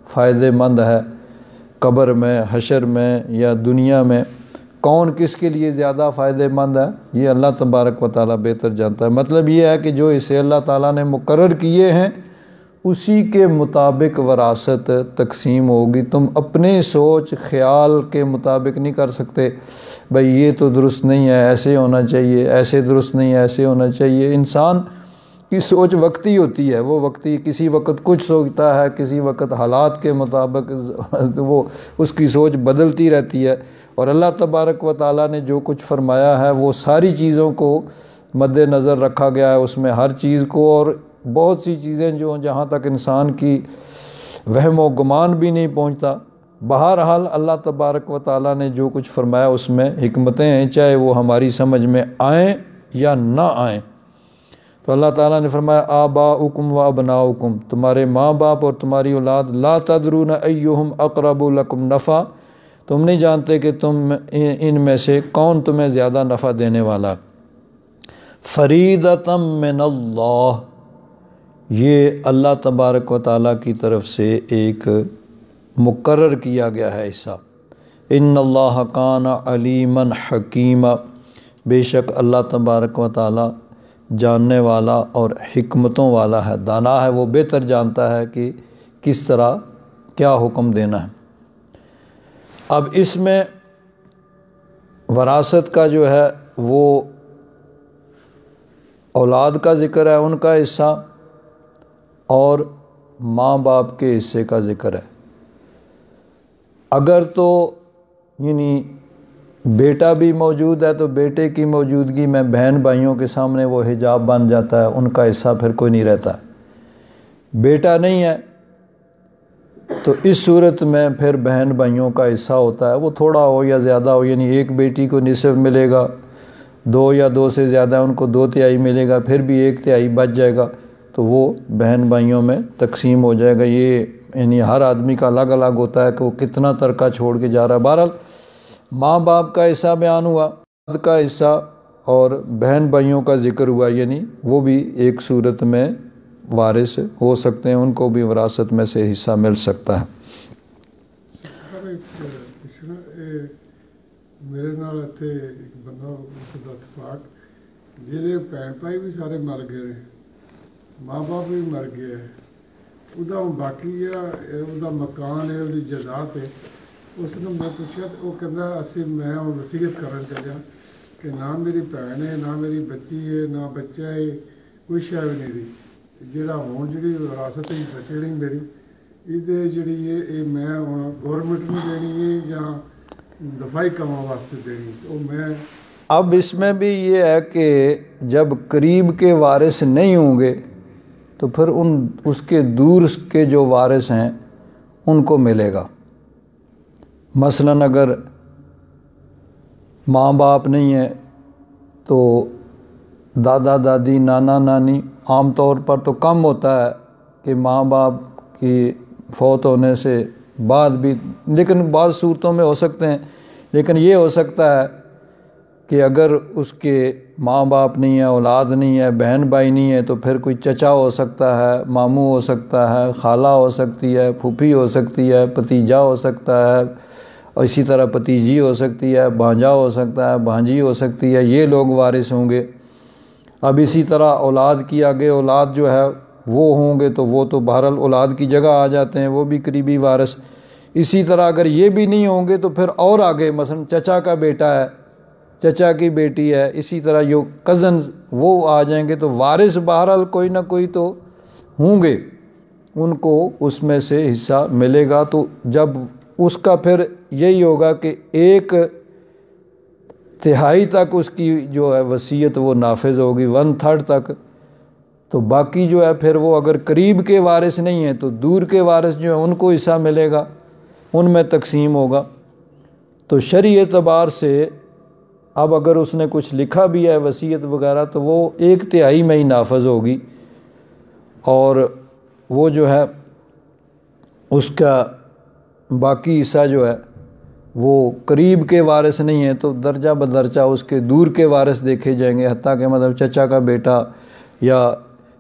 فائدہ مند ہے، قبر میں، حشر میں یا دنیا میں کون کس کے لیے زیادہ فائدہ مند ہے، یہ اللہ تبارک و تعالیٰ بہتر جانتا ہے۔ مطلب یہ ہے کہ جو اسے اللہ تعالیٰ نے مقرر کیے ہیں اسی کے مطابق وراثت تقسیم ہوگی۔ تم اپنے سوچ خیال کے مطابق نہیں کر سکتے، بھئی یہ تو درست نہیں ہے، ایسے ہونا چاہیے، ایسے درست نہیں ہے، ایسے ہونا چاہیے۔ انسان کی سوچ وقتی ہوتی ہے، وہ وقتی کسی وقت کچھ سوچتا ہے، کسی وقت حالات کے مطابق وہ اس کی سوچ بدلتی رہتی ہے، اور اللہ تبارک و تعالیٰ نے جو کچھ فرمایا ہے وہ ساری چیزوں کو مد نظر رکھا گیا ہے، اس میں ہر چیز کو، اور بہت سی چیزیں جو جہاں تک انسان کی وہم و گمان بھی نہیں پہنچتا۔ بہرحال اللہ تبارک و تعالیٰ نے جو کچھ فرمایا اس میں حکمتیں ہیں، چاہے وہ ہماری سمجھ میں آئیں یا نہ آئیں۔ تو اللہ تعالیٰ نے فرمایا آباؤکم و ابناؤکم، تمہارے ماں باپ اور تمہاری اولاد، لا تدرون ایہم اقرب لکم نفع، تم نہیں جانتے کہ تم ان میں سے کون تمہیں زیادہ نفع دینے والا۔ فریضۃ من اللہ، یہ اللہ تبارک و تعالیٰ کی طرف سے ایک مقرر کیا گیا ہے حصہ۔ ان اللہ کان علیما حکیما، بے شک اللہ تبارک و تعالیٰ جاننے والا اور حکمتوں والا ہے، دانا ہے، وہ بہتر جانتا ہے کہ کس طرح کیا حکم دینا ہے۔ اب اس میں وراثت کا جو ہے وہ اولاد کا ذکر ہے، ان کا حصہ، اور ماں باپ کے حصے کا ذکر ہے۔ اگر تو یعنی بیٹا بھی موجود ہے تو بیٹے کی موجودگی میں بہن بھائیوں کے سامنے وہ حجاب بن جاتا ہے، ان کا حصہ پھر کوئی نہیں رہتا۔ بیٹا نہیں ہے تو اس صورت میں پھر بہن بھائیوں کا حصہ ہوتا ہے، وہ تھوڑا ہو یا زیادہ ہو، یعنی ایک بیٹی کو نصف ملے گا، دو یا دو سے زیادہ ان کو 2/3 ملے گا، پھر بھی 1/3 بچ جائے گا، تو وہ بہن بھائیوں میں تقسیم ہو جائے گا۔ یہ یعنی ہر آدمی کا الگ الگ ہوتا ہے کہ وہ کتنا ترکہ چھوڑ کے جا رہا ہے۔ بہرحال ماں باپ کا حصہ بیان ہوا، اولاد کا حصہ اور بہن بھائیوں کا ذکر ہوا، یعنی وہ بھی ایک صورت میں وارث ہو سکتے ہیں، ان کو بھی وراثت میں سے حصہ مل سکتا ہے۔ میرے نال اتنے ایک بندہ خدا اتفاق جہدے بھن بھائی بھی سارے مر گئے، ماں باپ بھی مر گئے، وہ باقی جا مکان ہے، وہ جائیداد ہے، اس نے میں پوچھا تو وہ کہتا میں وصیت کرن چلیا کہ نہ میری بھن ہے، نہ میری بچی ہے، نہ بچہ ہے، کوئی شے بھی نہیں رہی، جہاں ہوں جی وراثت بچے نہیں میری یہ جڑی ہے یہ میں ہوں گورنمنٹ نے دینی ہے یا دفاعی کاموں واسطے دینی، تو میں اب اس میں بھی یہ ہے کہ جب قریب کے وارث نہیں ہوں گے تو پھر اس کے دور کے جو وارث ہیں ان کو ملے گا۔ مثلاً اگر ماں باپ نہیں ہے تو دادا دادی، نانا نانی، عام طور پر تو کم ہوتا ہے کہ ماں باپ کی فوت ہونے سے بعد بھی، لیکن بعض صورتوں میں ہو سکتے ہیں، لیکن یہ ہو سکتا ہے کہ اگر اس کے ماں باپ نہیں ہے، اولاد نہیں ہے، بہن بھائی نہیں ہے، تو پھر کوئی چچا ہو سکتا ہے، ماموں ہو سکتا ہے، خالہ ہو سکتی ہے، پھوپھی ہو سکتی ہے، بھتیجا ہو سکتا ہے، اور اسی طرح بھتیجی ہو سکتی ہے، بھانجا ہو سکتا ہے، بھانجی ہو سکتی ہے، یہ لوگ وارث ہوں گے۔ اب اسی طرح اولاد کی آگے اولاد جو ہے وہ ہوں گے تو وہ تو بہرحال اولاد کی جگہ آ جاتے ہیں، وہ بھی قریبی وارث۔ اسی طرح اگر یہ بھی نہیں ہوں گے تو پھر اور آگے مثلا چچا کا بیٹا ہے، چچا کی بیٹی ہے، اسی طرح جو کزنز وہ آ جائیں گے، تو وارث بہرحال کوئی نہ کوئی تو ہوں گے، ان کو اس میں سے حصہ ملے گا۔ تو جب اس کا پھر یہی ہوگا کہ 1/3 تک اس کی جو ہے وصیت وہ نافذ ہوگی، 1/3 تک تو باقی جو ہے پھر وہ اگر قریب کے وارث نہیں ہیں تو دور کے وارث جو ہیں ان کو حصہ ملے گا، ان میں تقسیم ہوگا۔ تو شرعی اعتبار سے اب اگر اس نے کچھ لکھا بھی ہے وصیت وغیرہ تو وہ 1/3 میں ہی نافذ ہوگی، اور وہ جو ہے اس کا باقی حصہ جو ہے وہ قریب کے وارث نہیں ہے تو درجہ بدرجہ اس کے دور کے وارث دیکھے جائیں گے، حتیٰ کہ مطلب چچا کا بیٹا یا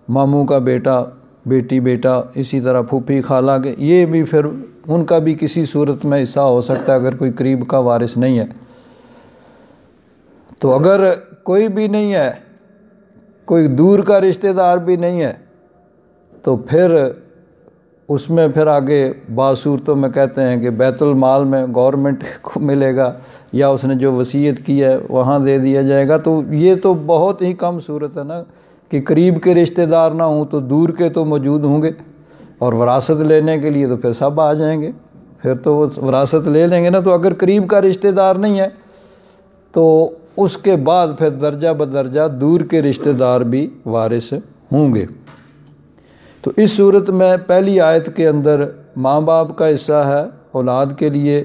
ماموں کا بیٹا، بیٹی بیٹا، اسی طرح پھوپھی خالہ کے، یہ بھی پھر ان کا بھی کسی صورت میں حصہ ہو سکتا ہے اگر کوئی قریب کا وارث نہیں ہے۔ تو اگر کوئی بھی نہیں ہے، کوئی دور کا رشتہ دار بھی نہیں ہے، تو پھر اس میں پھر آگے بعض صورتوں میں کہتے ہیں کہ بیت المال میں گورنمنٹ کو ملے گا، یا اس نے جو وصیت کی ہے وہاں دے دیا جائے گا۔ تو یہ تو بہت ہی کم صورت ہے نا کہ قریب کے رشتہ دار نہ ہوں تو دور کے تو موجود ہوں گے، اور وراثت لینے کے لیے تو پھر سب آ جائیں گے، پھر تو وہ وراثت لے لیں گے نا۔ تو اگر قریب کا رشتہ دار نہیں ہے تو اس کے بعد پھر درجہ بدرجہ دور کے رشتہ دار بھی وارث ہوں گے۔ تو اس صورت میں پہلی آیت کے اندر ماں باپ کا حصہ ہے، اولاد کے لیے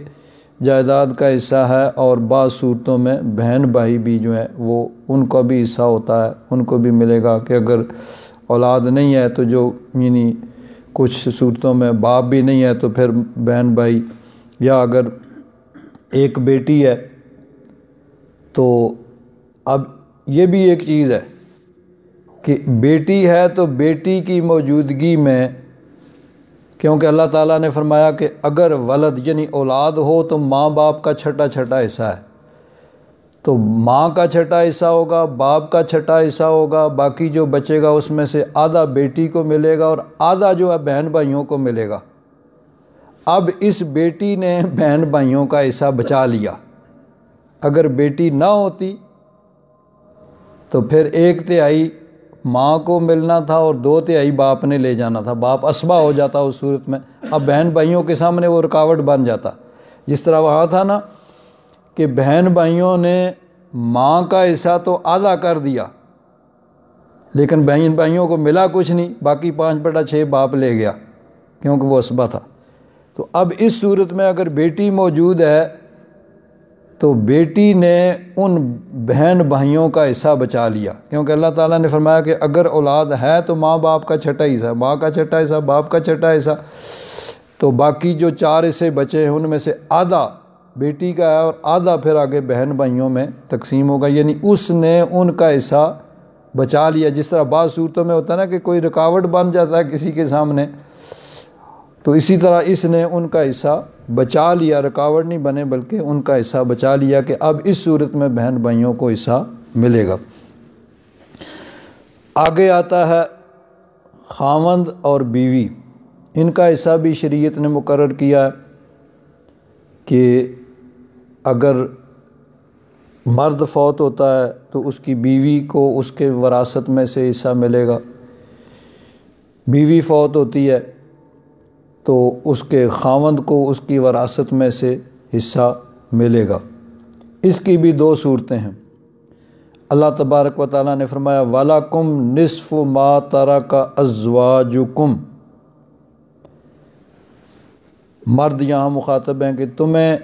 جائیداد کا حصہ ہے، اور بعض صورتوں میں بہن بھائی بھی جو ہیں وہ ان کا بھی حصہ ہوتا ہے، ان کو بھی ملے گا کہ اگر اولاد نہیں ہے تو جو یعنی کچھ صورتوں میں باپ بھی نہیں ہے تو پھر بہن بھائی، یا اگر ایک بیٹی ہے تو اب یہ بھی ایک چیز ہے کہ بیٹی ہے تو بیٹی کی موجودگی میں، کیونکہ اللہ تعالیٰ نے فرمایا کہ اگر ولد یعنی اولاد ہو تو ماں باپ کا چھٹا حصہ ہے، تو ماں کا چھٹا حصہ ہوگا، باپ کا چھٹا حصہ ہوگا، باقی جو بچے گا اس میں سے آدھا بیٹی کو ملے گا اور آدھا جو ہے بہن بھائیوں کو ملے گا۔ اب اس بیٹی نے بہن بھائیوں کا حصہ بچا لیا، اگر بیٹی نہ ہوتی تو پھر 1/3 ماں کو ملنا تھا اور 2/3 باپ نے لے جانا تھا، باپ اسبہ ہو جاتا اس صورت میں۔ اب بہن بھائیوں کے سامنے وہ رکاوٹ بن جاتا، جس طرح وہاں تھا نا کہ بہن بھائیوں نے ماں کا حصہ تو آدھا کر دیا لیکن بہن بھائیوں کو ملا کچھ نہیں، باقی 5/6 باپ لے گیا کیونکہ وہ اسبہ تھا۔ تو اب اس صورت میں اگر بیٹی موجود ہے تو بیٹی نے ان بہن بھائیوں کا حصہ بچا لیا، کیونکہ اللہ تعالیٰ نے فرمایا کہ اگر اولاد ہے تو ماں باپ کا چھٹا حصہ، ماں کا چھٹا حصہ، باپ کا چھٹا حصہ، تو باقی جو 4 حصے بچے ہیں ان میں سے آدھا بیٹی کا ہے اور آدھا پھر آگے بہن بھائیوں میں تقسیم ہوگا، یعنی اس نے ان کا حصہ بچا لیا۔ جس طرح بعض صورتوں میں ہوتا ہے نا کہ کوئی رکاوٹ بن جاتا ہے کسی کے سامنے، تو اسی طرح اس نے ان کا حصہ بچا لیا، رکاوٹ نہیں بنے بلکہ ان کا حصہ بچا لیا کہ اب اس صورت میں بہن بھائیوں کو حصہ ملے گا۔ آگے آتا ہے خاوند اور بیوی، ان کا حصہ بھی شریعت نے مقرر کیا ہے کہ اگر مرد فوت ہوتا ہے تو اس کی بیوی کو اس کے وراثت میں سے حصہ ملے گا، بیوی فوت ہوتی ہے تو اس کے خاوند کو اس کی وراثت میں سے حصہ ملے گا۔ اس کی بھی 2 صورتیں ہیں۔ اللہ تبارک و تعالیٰ نے فرمایا وَلَكُمْ نِصْفُ مَا تَرَكَ أَزْوَاجُكُمْ، مرد یہاں مخاطب ہیں کہ تمہیں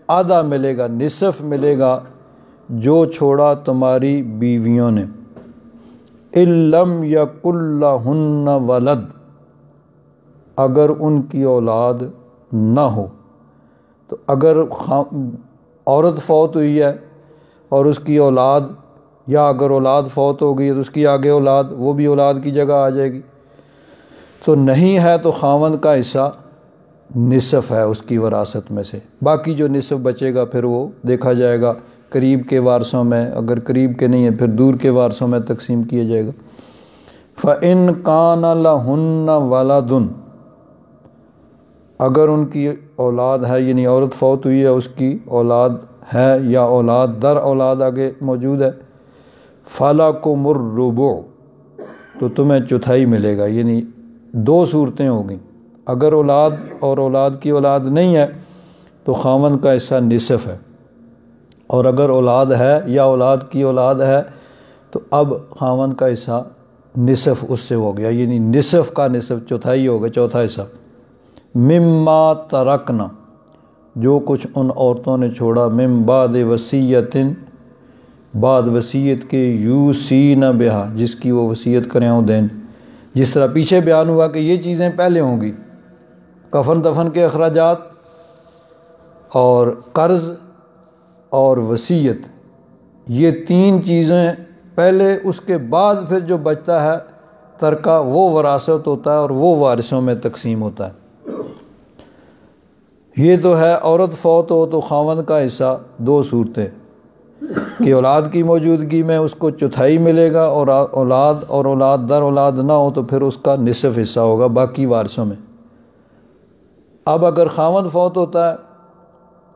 آدھا ملے گا، نصف ملے گا جو چھوڑا تمہاری بیویوں نے، إِن لَمْ يَكُن لَّهُنَّ وَلَدٌ، اگر ان کی اولاد نہ ہو۔ تو اگر عورت فوت ہوئی ہے اور اس کی اولاد، یا اگر اولاد فوت ہو گئی ہے تو اس کی آگے اولاد، وہ بھی اولاد کی جگہ آ جائے گی، تو نہیں ہے تو خاوند کا حصہ نصف ہے اس کی وراثت میں سے، باقی جو نصف بچے گا پھر وہ دیکھا جائے گا قریب کے وارثوں میں، اگر قریب کے نہیں ہیں پھر دور کے وارثوں میں تقسیم کیا جائے گا۔ فَإِن كَانَ لَهُنَّ وَلَدٌ، اگر ان کی اولاد ہے، یعنی عورت فوت ہوئی ہے اس کی اولاد ہے یا اولاد در اولاد آگے موجود ہے، فَلَكُمُ الرُّبُعُ، تو تمہیں چوتھائی ملے گا، یعنی 2 صورتیں ہو گئیں، اگر اولاد اور اولاد کی اولاد نہیں ہے تو خاوند کا حصہ نصف ہے، اور اگر اولاد ہے یا اولاد کی اولاد ہے تو اب خاوند کا حصہ نصف اس سے ہو گیا، یعنی نصف کا نصف چوتھائی ہو گیا، چوتھا حصہ۔ مما ترکنا، جو کچھ ان عورتوں نے چھوڑا، من بعد وصیت، بعد وصیت کے، یوصین بہا، جس کی وہ وصیت کریں او دین۔ جس طرح پیچھے بیان ہوا کہ یہ چیزیں پہلے ہوں گی، کفن دفن کے اخراجات اور قرض اور وصیت، یہ تین چیزیں پہلے، اس کے بعد پھر جو بچتا ہے ترکہ وہ وراثت ہوتا ہے اور وہ وارثوں میں تقسیم ہوتا ہے۔ یہ تو ہے عورت فوت ہو تو خاوند کا حصہ، دو صورتیں کہ اولاد کی موجودگی میں اس کو چوتھائی ملے گا، اور اولاد در اولاد نہ ہو تو پھر اس کا نصف حصہ ہوگا باقی وارثوں میں۔ اب اگر خاوند فوت ہوتا ہے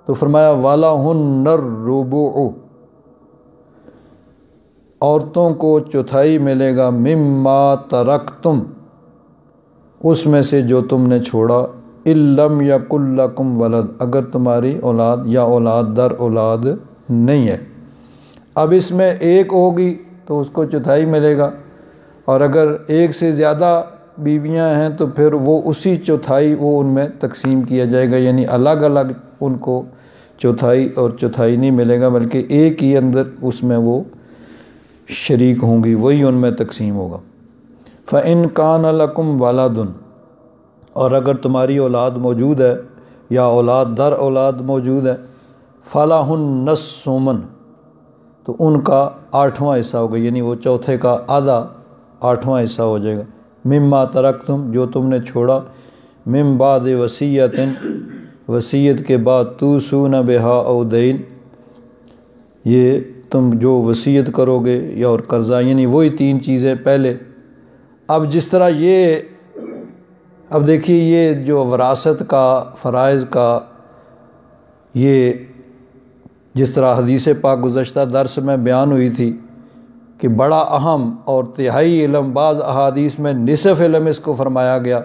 تو فرمایا وَلَهُنَّ الرُّبُعُ، عورتوں کو چوتھائی ملے گا، مما ترکتم، اس میں سے جو تم نے چھوڑا، إِن لَّمْ يَكُن لَّكُمْ وَلَدٌ، اگر تمہاری اولاد یا اولاد در اولاد نہیں ہے۔ اب اس میں ایک ہوگی تو اس کو چوتھائی ملے گا، اور اگر ایک سے زیادہ بیویاں ہیں تو پھر وہ اسی چوتھائی وہ ان میں تقسیم کیا جائے گا، یعنی الگ الگ ان کو چوتھائی اور چوتھائی نہیں ملے گا، بلکہ ایک ہی اندر اس میں وہ شریک ہوں گی، وہی ان میں تقسیم ہوگا۔ فَإِن كَانَ لَكُمْ وَلَدٌ، اور اگر تمہاری اولاد موجود ہے یا اولاد در اولاد موجود ہے، فَلَهُنَّ الثُّمُنُ، تو ان کا 8واں حصہ ہوگا، یعنی وہ چوتھے کا آدھا 8واں حصہ ہو جائے گا۔ مما ترکتم، جو تم نے چھوڑا، من بعد وصیت، وصیت کے بعد، توصون بہا او دین، یہ تم جو وصیت کرو گے یا اور قرضہ، یعنی وہی تین چیزیں پہلے۔ اب جس طرح یہ، اب دیکھیے یہ جو وراثت کا، فرائض کا، یہ جس طرح حدیث پاک گزشتہ درس میں بیان ہوئی تھی کہ بڑا اہم اور تہائی علم، بعض احادیث میں نصف علم اس کو فرمایا گیا،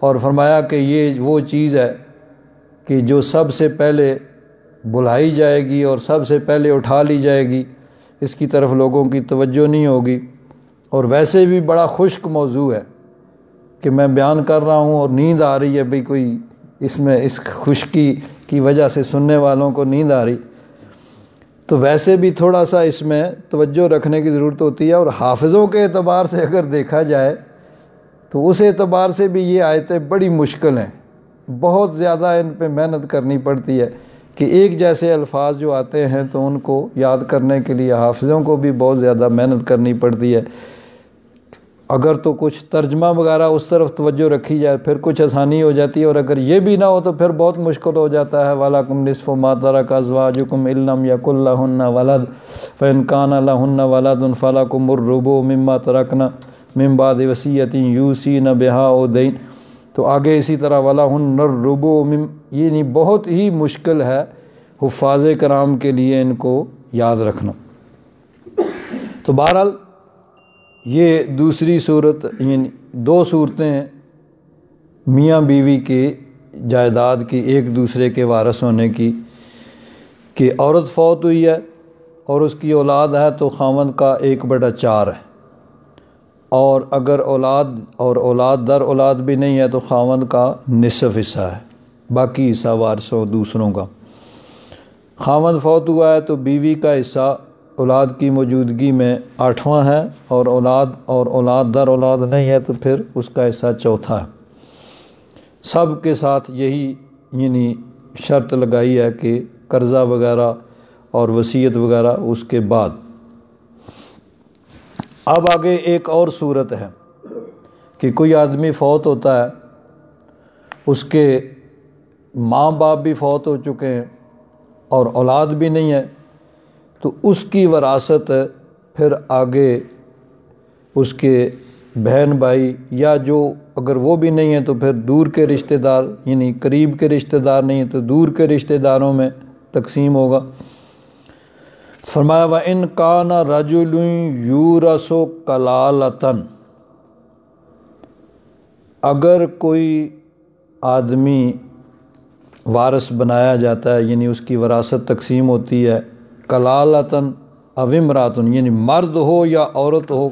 اور فرمایا کہ یہ وہ چیز ہے کہ جو سب سے پہلے بلائی جائے گی اور سب سے پہلے اٹھا لی جائے گی، اس کی طرف لوگوں کی توجہ نہیں ہوگی، اور ویسے بھی بڑا خشک موضوع ہے کہ میں بیان کر رہا ہوں اور نیند آ رہی ہے، بھئی کوئی اس میں اس خشکی کی وجہ سے سننے والوں کو نیند آ رہی، تو ویسے بھی تھوڑا سا اس میں توجہ رکھنے کی ضرورت ہوتی ہے۔ اور حافظوں کے اعتبار سے اگر دیکھا جائے تو اس اعتبار سے بھی یہ آیتیں بڑی مشکل ہیں، بہت زیادہ ان پہ محنت کرنی پڑتی ہے کہ ایک جیسے الفاظ جو آتے ہیں تو ان کو یاد کرنے کے لیے حافظوں کو بھی بہت زیادہ محنت کرنی پڑتی ہے۔ اگر تو کچھ ترجمہ وغیرہ اس طرف توجہ رکھی جائے پھر کچھ آسانی ہو جاتی ہے، اور اگر یہ بھی نہ ہو تو پھر بہت مشکل ہو جاتا ہے۔ وَلَكُمْ نِصْفُ مَا تَرَكَ أَزْوَاجُكُمْ إِن لَّمْ يَكُن لَّهُنَّ وَلَدٌ فَإِن كَانَ لَهُنَّ وَلَدٌ فَلَكُمُ الرُّبُعُ مِمَّا تَرَكْنَ مِن بَعْدِ وَصِيَّةٍ يُوصِينَ بِهَا أَوْ دَيْنٍ، تو آگے اسی طرح وَلَهُنَّ الرُّبُعُ، یہ بہت ہی مشکل ہے حفاظ کرام کے لیے ان کو یاد رکھنا۔ تو بہرحال یہ دوسری صورت، یعنی دو صورتیں ہیں میاں بیوی کے جائیداد کی، ایک دوسرے کے وارث ہونے کی، کہ عورت فوت ہوئی ہے اور اس کی اولاد ہے تو خاوند کا 1/4 ہے، اور اگر اولاد اور اولاد در اولاد بھی نہیں ہے تو خاوند کا نصف حصہ ہے، باقی حصہ وارثوں دوسروں کا۔ خاوند فوت ہوا ہے تو بیوی کا حصہ اولاد کی موجودگی میں 8واں ہے، اور اولاد در اولاد نہیں ہے تو پھر اس کا حصہ چوتھا ہے۔ سب کے ساتھ یہی یعنی شرط لگائی ہے کہ قرضہ وغیرہ اور وصیت وغیرہ اس کے بعد۔ اب آگے ایک اور صورت ہے کہ کوئی آدمی فوت ہوتا ہے، اس کے ماں باپ بھی فوت ہو چکے ہیں اور اولاد بھی نہیں ہے، تو اس کی وراثت پھر آگے اس کے بہن بھائی، یا جو اگر وہ بھی نہیں ہیں تو پھر دور کے رشتہ دار، یعنی قریب کے رشتہ دار نہیں ہیں تو دور کے رشتہ داروں میں تقسیم ہوگا۔ فرمایا وَإِن كَانَ رَجُلٌ يُورَثُ كَلَالَةً، اگر کوئی آدمی وارث بنایا جاتا ہے، یعنی اس کی وراثت تقسیم ہوتی ہے، کلالتاً او امراتن، یعنی مرد ہو یا عورت ہو،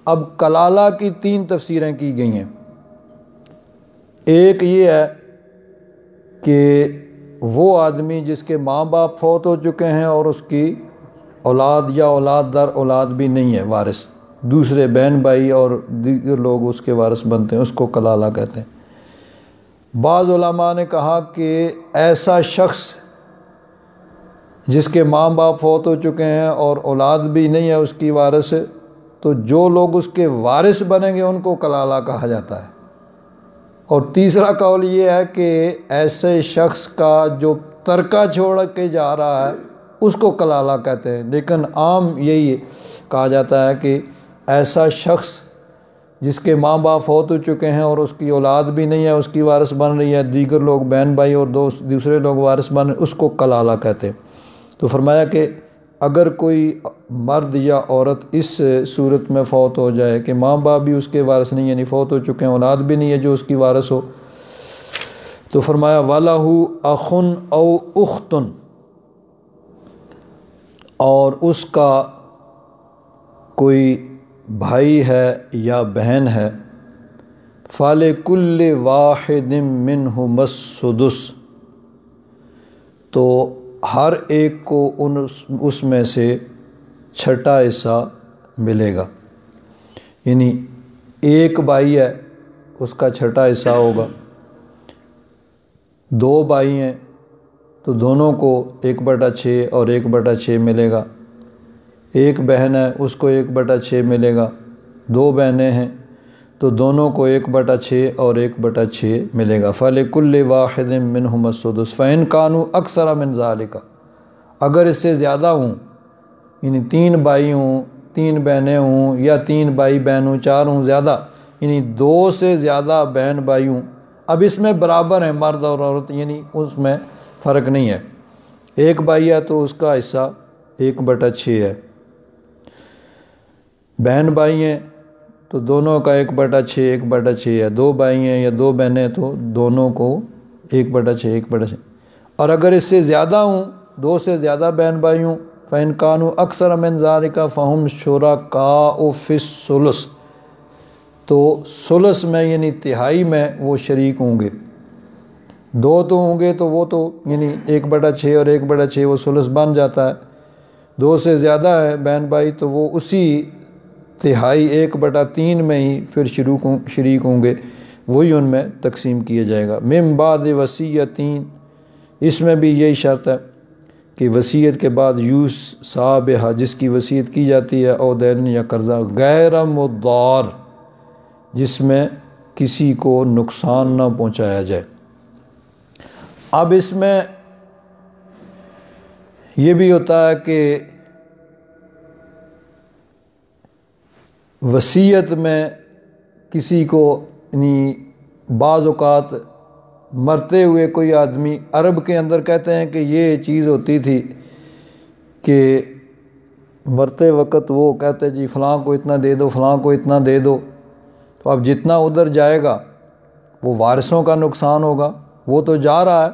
اب کلالہ کی 3 تفسیریں کی گئی ہیں۔ ایک یہ ہے کہ وہ آدمی جس کے ماں باپ فوت ہو چکے ہیں اور اس کی اولاد یا اولاد در اولاد بھی نہیں ہے وارث، دوسرے بہن بھائی اور دیگر لوگ اس کے وارث بنتے ہیں، اس کو کلالہ کہتے ہیں۔ بعض علماء نے کہا کہ ایسا شخص جس کے ماں باپ فوت ہو چکے ہیں اور اولاد بھی نہیں ہے اس کی وارث، تو جو لوگ اس کے وارث بنیں گے ان کو کلالہ کہا جاتا ہے۔ اور تیسرا قول یہ ہے کہ ایسے شخص کا جو ترکہ چھوڑ کے جا رہا ہے اس کو کلالہ کہتے ہیں، لیکن عام یہی کہا جاتا ہے کہ ایسا شخص جس کے ماں باپ فوت ہو چکے ہیں اور اس کی اولاد بھی نہیں ہے اس کی وارث بن رہی ہے، دیگر لوگ بہن بھائی اور دوسرے لوگ وارث بن رہے ہیں، اس کو کلالہ کہتے ہیں۔ تو فرمایا کہ اگر کوئی مرد یا عورت اس صورت میں فوت ہو جائے کہ ماں باپ بھی اس کے وارث نہیں، یعنی فوت ہو چکے ہیں، اولاد بھی نہیں ہے جو اس کی وارث ہو، تو فرمایا وَلَهُ أَخٌ أَوْ أُخْتٌ، اور اس کا کوئی بھائی ہے یا بہن ہے، فَلِكُلِّ وَاحِدٍ مِّنْهُمَ السُّدُسُ، تو ہر ایک کو اس میں سے چھٹا حصہ ملے گا، یعنی ایک بھائی ہے اس کا چھٹا حصہ ہوگا، 2 بھائی ہیں تو دونوں کو 1/6 اور 1/6 ملے گا، ایک بہن ہے اس کو 1/6 ملے گا، 2 بہنیں ہیں تو دونوں کو 1/6 اور 1/6 ملے گا۔ فَلِكُلِّ وَاحِدٍ مِّنْهُمَ السُّدُسُ فَإِنْ كَانُوا أَكْثَرَ مِنْ ذَلِكَ، اگر اس سے زیادہ ہوں، یعنی 3 بھائی ہوں، 3 بہنیں ہوں، یا 3 بھائی بہن ہوں، 4 ہوں، زیادہ یعنی 2 سے زیادہ بہن بھائی ہوں، اب اس میں برابر ہیں مرد اور عورت، یعنی اس میں فرق نہیں ہے، ایک بھائی ہے تو اس کا حصہ 1/6 ہے، بہن بھائی ہیں تو دونوں کا 1/6 1/6 ہے، 2 بھائی ہیں یا 2 بہنیں تو دونوں کو 1/6 1/6، اور اگر اس سے زیادہ ہوں، 2 سے زیادہ بہن بھائی ہوں، فَإِنْ كَانُوا أَكْثَرَ مِنْ ذَلِكَ فَهُمْ شُرَكَاءُ فِي الثُّلُثِ، تو ثلث میں یعنی تہائی میں وہ شریک ہوں گے، 2 تو ہوں گے تو وہ تو یعنی 1/6 اور 1/6 وہ ثلث بن جاتا ہے، 2 سے زیادہ ہے بہن بھائی تو وہ اسی تہائی 1/3 میں ہی پھر شریک ہوں گے، وہی ان میں تقسیم کیا جائے گا۔ من بعد وصیتین، اس میں بھی یہی شرط ہے کہ وصیت کے بعد یوصی بہا، جس کی وصیت کی جاتی ہے، او دین یا قرضہ، غیر مضار، جس میں کسی کو نقصان نہ پہنچایا جائے۔ اب اس میں یہ بھی ہوتا ہے کہ وصیت میں کسی کو یعنی بعض اوقات مرتے ہوئے کوئی آدمی، عرب کے اندر کہتے ہیں کہ یہ چیز ہوتی تھی کہ مرتے وقت وہ کہتے جی فلاں کو اتنا دے دو، فلاں کو اتنا دے دو، تو اب جتنا ادھر جائے گا وہ وارثوں کا نقصان ہوگا، وہ تو جا رہا ہے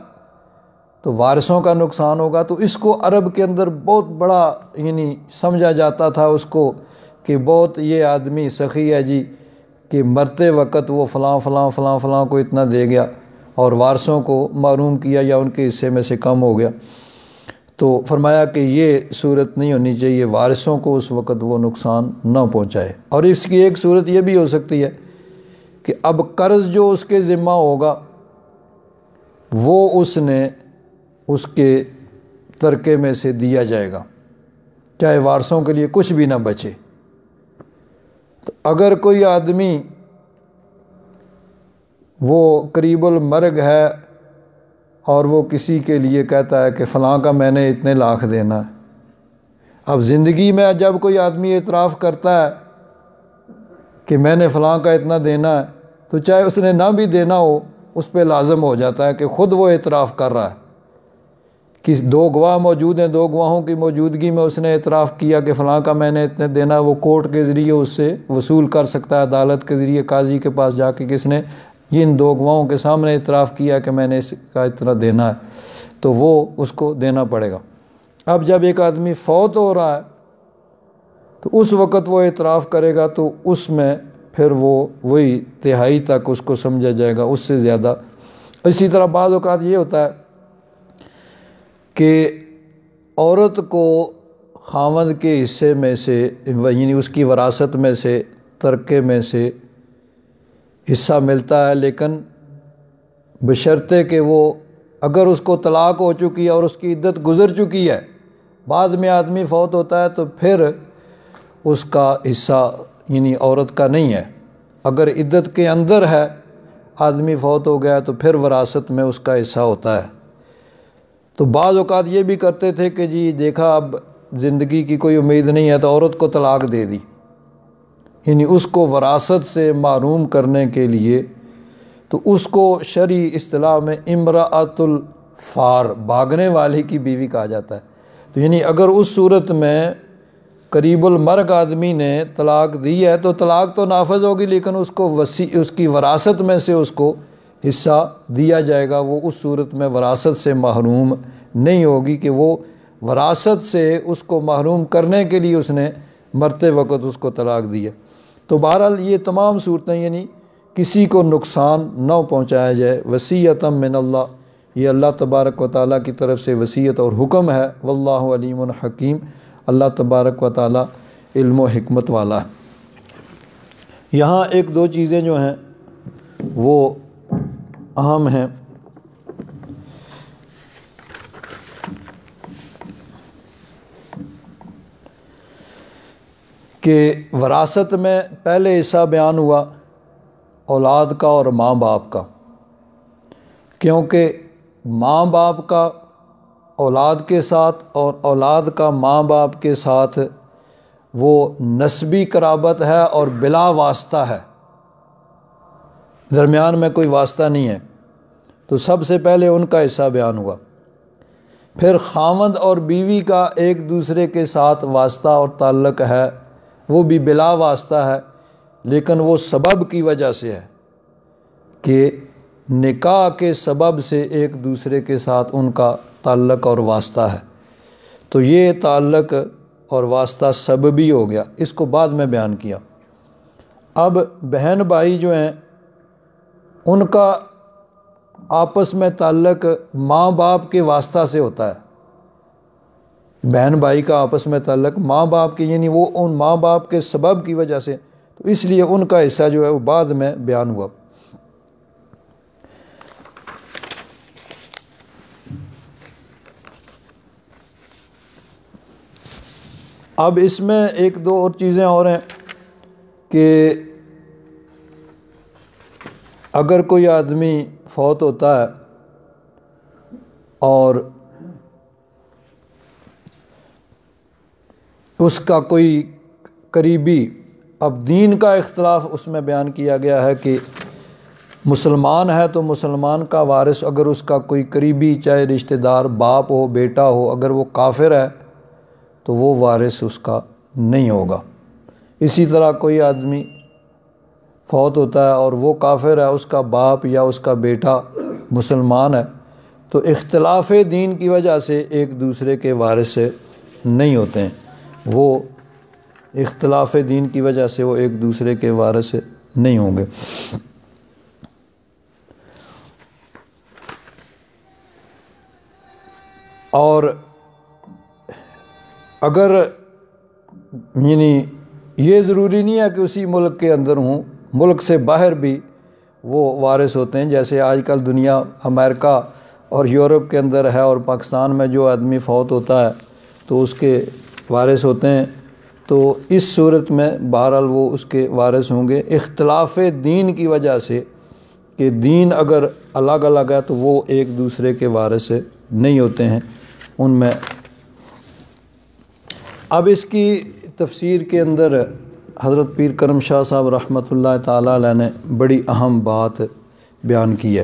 تو وارثوں کا نقصان ہوگا، تو اس کو عرب کے اندر بہت بڑا یعنی سمجھا جاتا تھا اس کو کہ بہت یہ آدمی سخی ہے جی، کہ مرتے وقت وہ فلاں فلاں فلاں فلاں کو اتنا دے گیا اور وارثوں کو محروم کیا یا ان کے حصے میں سے کم ہو گیا۔ تو فرمایا کہ یہ صورت نہیں ہونی چاہیے، وارثوں کو اس وقت وہ نقصان نہ پہنچائے۔ اور اس کی ایک صورت یہ بھی ہو سکتی ہے کہ اب قرض جو اس کے ذمہ ہوگا وہ اس نے اس کے ترکے میں سے دیا جائے گا، چاہے وارثوں کے لیے کچھ بھی نہ بچے۔ تو اگر کوئی آدمی وہ قریب المرگ ہے اور وہ کسی کے لیے کہتا ہے کہ فلاں کا میں نے اتنے لاکھ دینا ہے، اب زندگی میں جب کوئی آدمی اعتراف کرتا ہے کہ میں نے فلاں کا اتنا دینا ہے، تو چاہے اس نے نہ بھی دینا ہو اس پہ لازم ہو جاتا ہے کہ خود وہ اعتراف کر رہا ہے کہ 2 گواہ موجود ہیں، 2 گواہوں کی موجودگی میں اس نے اعتراف کیا کہ فلاں کا میں نے اتنے دینا ہے، وہ کورٹ کے ذریعے اس سے وصول کر سکتا ہے، عدالت کے ذریعے قاضی کے پاس جا کے کس نے ان 2 گواہوں کے سامنے اعتراف کیا کہ میں نے اس کا اتنا دینا ہے، تو وہ اس کو دینا پڑے گا۔ اب جب ایک آدمی فوت ہو رہا ہے تو اس وقت وہ اعتراف کرے گا تو اس میں پھر وہ وہی تہائی تک اس کو سمجھا جائے گا، اس سے زیادہ۔ اسی طرح بعض اوقات یہ ہوتا ہے کہ عورت کو خاوند کے حصے میں سے، یعنی اس کی وراثت میں سے، ترکے میں سے حصہ ملتا ہے، لیکن بشرطے کہ وہ اگر اس کو طلاق ہو چکی ہے اور اس کی عدت گزر چکی ہے، بعد میں آدمی فوت ہوتا ہے تو پھر اس کا حصہ یعنی عورت کا نہیں ہے۔ اگر عدت کے اندر ہے، آدمی فوت ہو گیا تو پھر وراثت میں اس کا حصہ ہوتا ہے۔ تو بعض اوقات یہ بھی کرتے تھے کہ جی دیکھا اب زندگی کی کوئی امید نہیں ہے تو عورت کو طلاق دے دی، یعنی اس کو وراثت سے محروم کرنے کے لیے۔ تو اس کو شرعی اصطلاح میں امرأۃ الفار، بھاگنے والی کی بیوی کہا جاتا ہے۔ تو یعنی اگر اس صورت میں قریب المرگ آدمی نے طلاق دی ہے تو طلاق تو نافذ ہوگی، لیکن اس کی وراثت میں سے اس کو حصہ دیا جائے گا، وہ اس صورت میں وراثت سے محروم نہیں ہوگی کہ وہ وراثت سے اس کو محروم کرنے کے لیے اس نے مرتے وقت اس کو طلاق دی ہے۔ تو بہرحال یہ تمام صورتیں یعنی کسی کو نقصان نہ پہنچایا جائے، وصیۃ من اللہ، یہ اللہ تبارک و تعالیٰ کی طرف سے وصیت اور حکم ہے۔ واللہ علیم حکیم، اللہ تبارک و تعالیٰ علم و حکمت والا ہے۔ یہاں ایک دو چیزیں جو ہیں وہ اہم ہیں۔ کہ وراثت میں پہلے حصہ بیان ہوا اولاد کا اور ماں باپ کا، کیونکہ ماں باپ کا اولاد کے ساتھ اور اولاد کا ماں باپ کے ساتھ وہ نسبی قرابت ہے اور بلا واسطہ ہے، درمیان میں کوئی واسطہ نہیں ہے۔ تو سب سے پہلے ان کا حصہ بیان ہوا، پھر خاوند اور بیوی کا ایک دوسرے کے ساتھ واسطہ اور تعلق ہے، وہ بھی بلا واسطہ ہے، لیکن وہ سبب کی وجہ سے ہے کہ نکاح کے سبب سے ایک دوسرے کے ساتھ ان کا تعلق اور واسطہ ہے۔ تو یہ تعلق اور واسطہ سببی ہو گیا، اس کو بعد میں بیان کیا۔ اب بہن بھائی جو ہیں ان کا آپس میں تعلق ماں باپ کے واسطہ سے ہوتا ہے۔ بہن بھائی کا آپس میں تعلق ماں باپ کے، یعنی وہ ان ماں باپ کے سبب کی وجہ سے، تو اس لیے ان کا حصہ جو ہے وہ بعد میں بیان ہوا۔ اب اس میں ایک دو اور چیزیں اور ہیں کہ اگر کوئی آدمی فوت ہوتا ہے اور اس کا کوئی قریبی، اب دین کا اختلاف اس میں بیان کیا گیا ہے کہ مسلمان ہے تو مسلمان کا وارث، اگر اس کا کوئی قریبی چاہے رشتہ دار باپ ہو بیٹا ہو، اگر وہ کافر ہے تو وہ وارث اس کا نہیں ہوگا۔ اسی طرح کوئی آدمی فوت ہوتا ہے اور وہ کافر ہے، اس کا باپ یا اس کا بیٹا مسلمان ہے، تو اختلاف دین کی وجہ سے ایک دوسرے کے وارث نہیں ہوتے ہیں، وہ اختلاف دین کی وجہ سے وہ ایک دوسرے کے وارث نہیں ہوں گے۔ اور اگر یعنی یہ ضروری نہیں ہے کہ اسی ملک کے اندر ہوں، ملک سے باہر بھی وہ وارث ہوتے ہیں، جیسے آج کل دنیا امریکہ اور یورپ کے اندر ہے، اور پاکستان میں جو آدمی فوت ہوتا ہے تو اس کے وارث ہوتے ہیں، تو اس صورت میں بہرحال وہ اس کے وارث ہوں گے۔ اختلاف دین کی وجہ سے کہ دین اگر الگ الگ ہے تو وہ ایک دوسرے کے وارث نہیں ہوتے ہیں ان میں۔ اب اس کی تفسیر کے اندر حضرت پیر کرم شاہ صاحب رحمۃ اللہ تعالیٰ علیہ نے بڑی اہم بات بیان کی ہے۔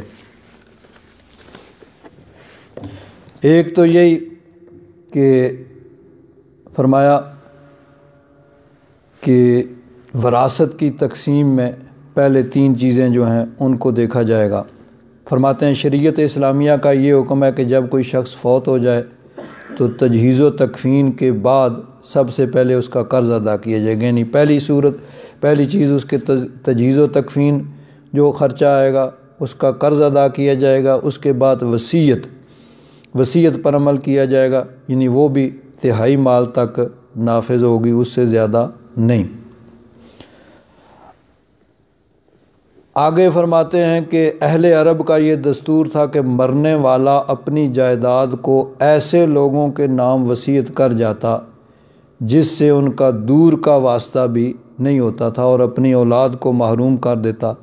ایک تو یہی کہ فرمایا کہ وراثت کی تقسیم میں پہلے تین چیزیں جو ہیں ان کو دیکھا جائے گا۔ فرماتے ہیں شریعت اسلامیہ کا یہ حکم ہے کہ جب کوئی شخص فوت ہو جائے تو تجہیز و تکفین کے بعد سب سے پہلے اس کا قرض ادا کیا جائے گا، یعنی پہلی چیز اس کے تجہیز و تکفین جو خرچہ آئے گا اس کا قرض ادا کیا جائے گا، اس کے بعد وصیت پر عمل کیا جائے گا، یعنی وہ بھی تہائی مال تک نافذ ہوگی، اس سے زیادہ نہیں۔ آگے فرماتے ہیں کہ اہل عرب کا یہ دستور تھا کہ مرنے والا اپنی جائیداد کو ایسے لوگوں کے نام وصیت کر جاتا جس سے ان کا دور کا واسطہ بھی نہیں ہوتا تھا، اور اپنی اولاد کو محروم کر دیتا۔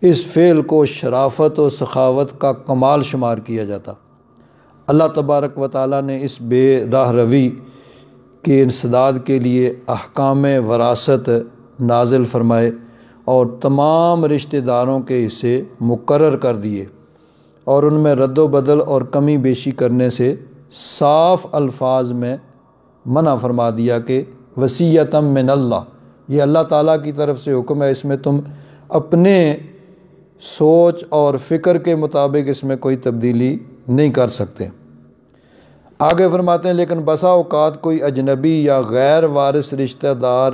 اس فعل کو شرافت و سخاوت کا کمال شمار کیا جاتا۔ اللہ تبارک و تعالیٰ نے اس بے راہ روی کے انسداد کے لیے احکام وراثت نازل فرمائے اور تمام رشتہ داروں کے حصے مقرر کر دیے، اور ان میں رد و بدل اور کمی بیشی کرنے سے صاف الفاظ میں منع فرما دیا کہ وصیۃ من اللہ، یہ اللہ تعالیٰ کی طرف سے حکم ہے، اس میں تم اپنے سوچ اور فکر کے مطابق اس میں کوئی تبدیلی نہیں کر سکتے۔ آگے فرماتے ہیں لیکن بسا اوقات کوئی اجنبی یا غیر وارث رشتہ دار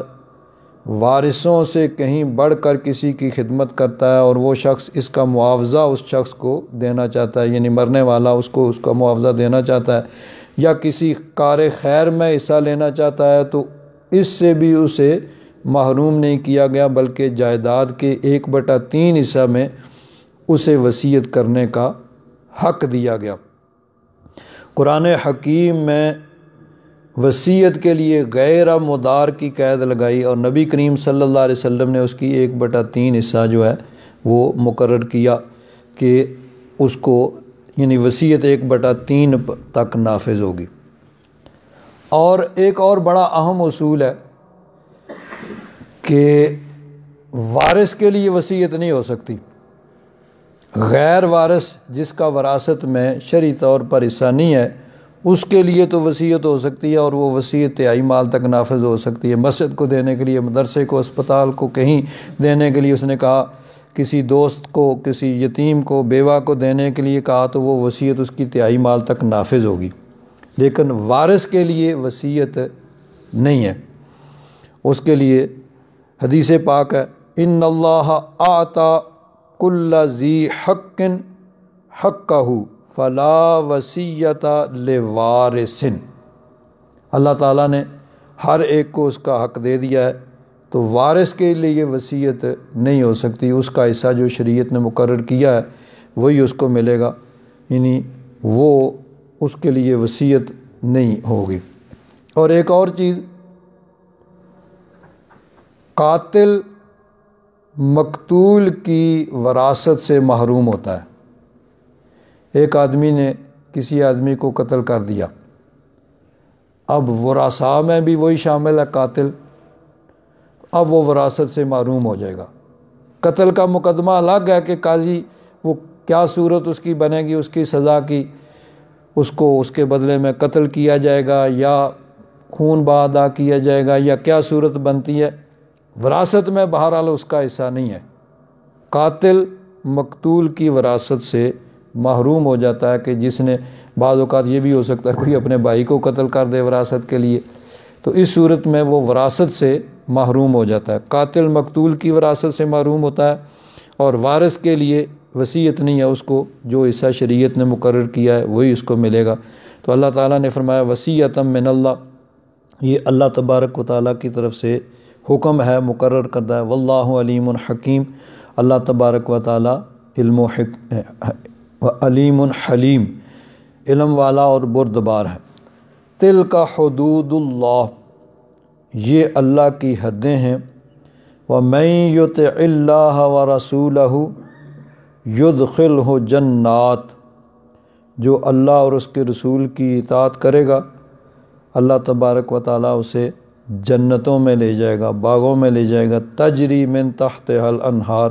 وارثوں سے کہیں بڑھ کر کسی کی خدمت کرتا ہے، اور وہ شخص اس کا معاوضہ اس شخص کو دینا چاہتا ہے، یعنی مرنے والا اس کا معاوضہ دینا چاہتا ہے، یا کسی کار خیر میں حصہ لینا چاہتا ہے، تو اس سے بھی اسے محروم نہیں کیا گیا، بلکہ جائیداد کے 1/3 حصہ میں اسے وصیت کرنے کا حق دیا گیا۔ قرآن حکیم میں وصیت کے لیے غیر مدار کی قید لگائی، اور نبی کریم صلی اللہ علیہ وسلم نے اس کی 1/3 حصہ جو ہے وہ مقرر کیا کہ اس کو، یعنی وصیت 1/3 تک نافذ ہوگی۔ اور ایک اور بڑا اہم اصول ہے کہ وارث کے لیے وصیت نہیں ہو سکتی، غیر وارث جس کا وراثت میں شرعی طور پر حصہ نہیں ہے اس کے لیے تو وصیت ہو سکتی ہے، اور وہ وصیت تہائی مال تک نافذ ہو سکتی ہے۔ مسجد کو دینے کے لیے، مدرسے کو، اسپتال کو، کہیں دینے کے لیے اس نے کہا، کسی دوست کو، کسی یتیم کو، بیوہ کو دینے کے لیے کہا، تو وہ وصیت اس کی تہائی مال تک نافذ ہوگی، لیکن وارث کے لیے وصیت نہیں ہے۔ اس کے لیے حدیث پاک ہے، ان اللہ اعطی کل ذی حق حقہ فلا وصیۃ لوارث، اللہ تعالیٰ نے ہر ایک کو اس کا حق دے دیا ہے، تو وارث کے لیے وصیت نہیں ہو سکتی، اس کا حصہ جو شریعت نے مقرر کیا ہے وہی اس کو ملے گا، یعنی وہ اس کے لیے وصیت نہیں ہوگی۔ اور ایک اور چیز، قاتل مقتول کی وراثت سے محروم ہوتا ہے۔ ایک آدمی نے کسی آدمی کو قتل کر دیا، اب ورثاء میں بھی وہی شامل ہے قاتل، اب وہ وراثت سے محروم ہو جائے گا۔ قتل کا مقدمہ الگ ہے کہ قاضی وہ کیا صورت اس کی بنے گی، اس کی سزا کی، اس کو اس کے بدلے میں قتل کیا جائے گا یا خون بہا ادا کیا جائے گا، یا کیا صورت بنتی ہے، وراثت میں بہرحال اس کا حصہ نہیں ہے۔ قاتل مقتول کی وراثت سے محروم ہو جاتا ہے، کہ جس نے، بعض اوقات یہ بھی ہو سکتا ہے کوئی اپنے بھائی کو قتل کر دے وراثت کے لیے، تو اس صورت میں وہ وراثت سے محروم ہو جاتا ہے۔ قاتل مقتول کی وراثت سے محروم ہوتا ہے، اور وارث کے لیے وصیت نہیں ہے، اس کو جو حصہ شریعت نے مقرر کیا ہے وہی اس کو ملے گا۔ تو اللہ تعالیٰ نے فرمایا وصیۃ من اللہ، یہ اللہ تبارک و تعالیٰ کی طرف سے حکم ہے، مقرر کردہ ہے۔ واللہ علیم حکیم، اللہ تبارک و تعالیٰ علیم حلیم، علم والا اور بردبار ہے۔ تلک حدود اللہ، یہ اللہ کی حدیں ہیں۔ ومن یطع اللہ ورسولہ یدخلہ جنات، جو اللہ اور اس کے رسول کی اطاعت کرے گا اللہ تبارک و تعالیٰ اسے جنتوں میں لے جائے گا، باغوں میں لے جائے گا، تجری من تحتہا الانہار،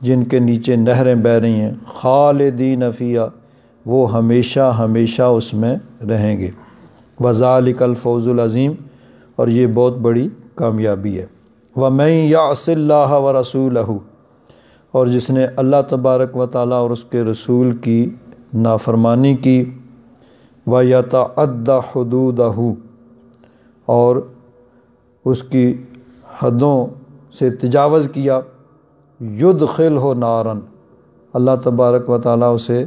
جن کے نیچے نہریں بہہ رہی ہیں، خالدین فیہا، وہ ہمیشہ ہمیشہ اس میں رہیں گے۔ وذالک الفوز العظیم، اور یہ بہت بڑی کامیابی ہے۔ ومن یعص اللہ ورسولہ، اور جس نے اللہ تبارک و تعالیٰ اور اس کے رسول کی نافرمانی کی، وَيَتَعَدَّ حُدُودَهُ، اور اس کی حدوں سے تجاوز کیا، يُدْخِلْهُ نَارًا، اللہ تبارک و تعالیٰ اسے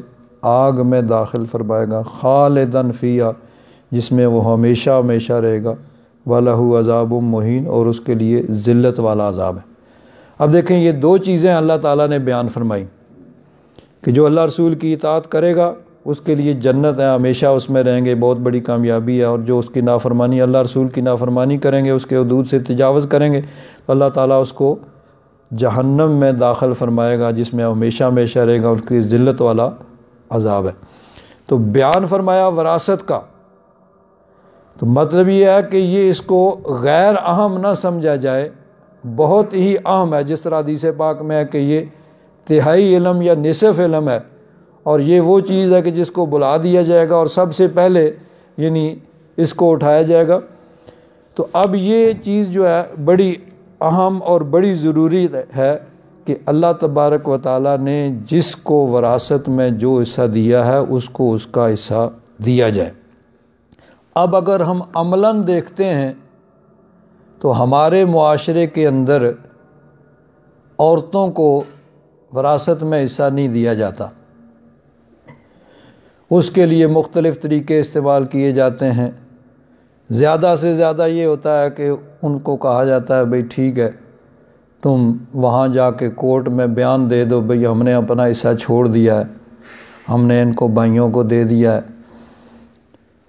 آگ میں داخل فرمائے گا، خالداً فیہا، جس میں وہ ہمیشہ ہمیشہ رہے گا، وَلَهُ عَذَابٌ مُّہِینٌ، اور اس کے لیے ذلت والا عذاب ہے۔ اب دیکھیں یہ دو چیزیں اللہ تعالیٰ نے بیان فرمائی کہ جو اللہ رسول کی اطاعت کرے گا اس کے لیے جنت ہے، ہمیشہ اس میں رہیں گے، بہت بڑی کامیابی ہے، اور جو اس کی نافرمانی، اللہ رسول کی نافرمانی کریں گے، اس کے حدود سے تجاوز کریں گے، تو اللہ تعالیٰ اس کو جہنم میں داخل فرمائے گا، جس میں ہمیشہ ہمیشہ رہے گا، اس کی ذلت والا عذاب ہے۔ تو بیان فرمایا وراثت کا، تو مطلب یہ ہے کہ یہ اس کو غیر اہم نہ سمجھا جائے، بہت ہی اہم ہے، جس طرح حدیث پاک میں ہے کہ یہ تہائی علم یا نصف علم ہے، اور یہ وہ چیز ہے کہ جس کو بلا دیا جائے گا اور سب سے پہلے یعنی اس کو اٹھایا جائے گا۔ تو اب یہ چیز جو ہے بڑی اہم اور بڑی ضروری ہے کہ اللہ تبارک و تعالیٰ نے جس کو وراثت میں جو حصہ دیا ہے اس کو اس کا حصہ دیا جائے۔ اب اگر ہم عملاً دیکھتے ہیں تو ہمارے معاشرے کے اندر عورتوں کو وراثت میں حصہ نہیں دیا جاتا، اس کے لیے مختلف طریقے استعمال کیے جاتے ہیں۔ زیادہ سے زیادہ یہ ہوتا ہے کہ ان کو کہا جاتا ہے بھئی ٹھیک ہے تم وہاں جا کے کورٹ میں بیان دے دو، بھئی ہم نے اپنا حصہ چھوڑ دیا ہے، ہم نے ان کو بھائیوں کو دے دیا ہے۔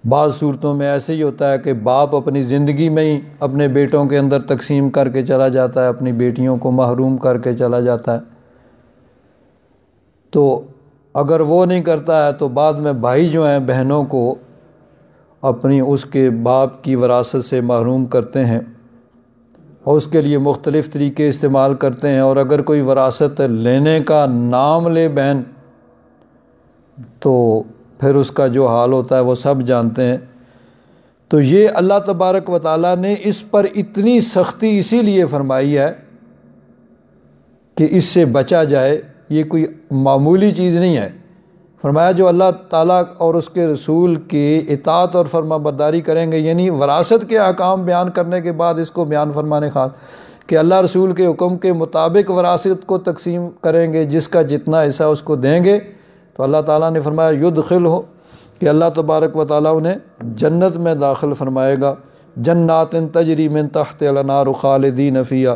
بعض صورتوں میں ایسے ہی ہوتا ہے کہ باپ اپنی زندگی میں ہی اپنے بیٹوں کے اندر تقسیم کر کے چلا جاتا ہے، اپنی بیٹیوں کو محروم کر کے چلا جاتا ہے۔ تو اگر وہ نہیں کرتا ہے تو بعد میں بھائی جو ہیں بہنوں کو اپنی اس کے باپ کی وراثت سے محروم کرتے ہیں، اور اس کے لیے مختلف طریقے استعمال کرتے ہیں، اور اگر کوئی وراثت لینے کا نام لے بہن تو پھر اس کا جو حال ہوتا ہے وہ سب جانتے ہیں۔ تو یہ اللہ تبارک و تعالیٰ نے اس پر اتنی سختی اسی لیے فرمائی ہے کہ اس سے بچا جائے، یہ کوئی معمولی چیز نہیں ہے۔ فرمایا جو اللہ تعالیٰ اور اس کے رسول کی اطاعت اور فرما برداری کریں گے، یعنی وراثت کے احکام بیان کرنے کے بعد اس کو بیان فرمانے خاص کہ اللہ رسول کے حکم کے مطابق وراثت کو تقسیم کریں گے، جس کا جتنا حصہ اس کو دیں گے، تو اللہ تعالیٰ نے فرمایا یدخلہ، کہ اللہ تبارک و تعالیٰ انہیں جنت میں داخل فرمائے گا، جنات تجری من تحت الانہار خالدین فیہا،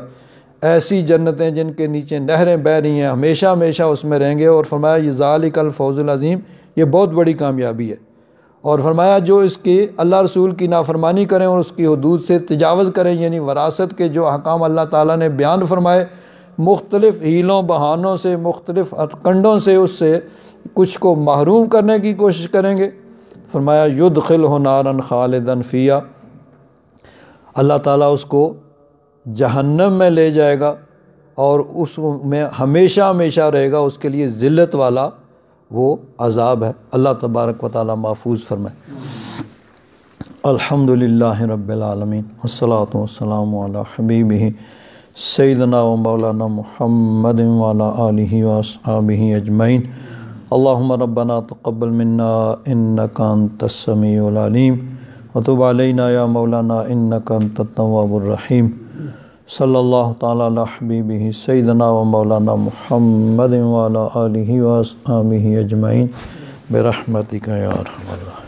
ایسی جنتیں جن کے نیچے نہریں بہہ رہی ہیں، ہمیشہ ہمیشہ اس میں رہیں گے، اور فرمایا یہ ذالک الفوز العظیم، یہ بہت بڑی کامیابی ہے۔ اور فرمایا جو اس کی اللہ رسول کی نافرمانی کریں اور اس کی حدود سے تجاوز کریں، یعنی وراثت کے جو احکام اللہ تعالیٰ نے بیان فرمائے، مختلف ہیلوں بہانوں سے، مختلف کنڈوں سے اس سے کچھ کو محروم کرنے کی کوشش کریں گے، فرمایا یدخلہ نارا خالدا فیہا، اللہ تعالیٰ اس کو جہنم میں لے جائے گا اور اس میں ہمیشہ ہمیشہ رہے گا، اس کے لیے ذلت والا وہ عذاب ہے۔ اللہ تبارک و تعالیٰ محفوظ فرمائے۔ الحمدللہ رب العالمین، والصلاۃ والسلام علی حبیبہ سیدنا و مولانا محمد وعلی آلہ واصحابہ اجمعین۔ اللہم ربنا تقبل منا انک انت السمیع العلیم وتب علینا یا مولانا انک انت التواب الرحیم۔ صلی اللہ تعالیٰ علی حبیبہ سیدنا و مولانا محمد وعلی آلہ واصحابہ اجمعین برحمتک یا ارحم الراحمین۔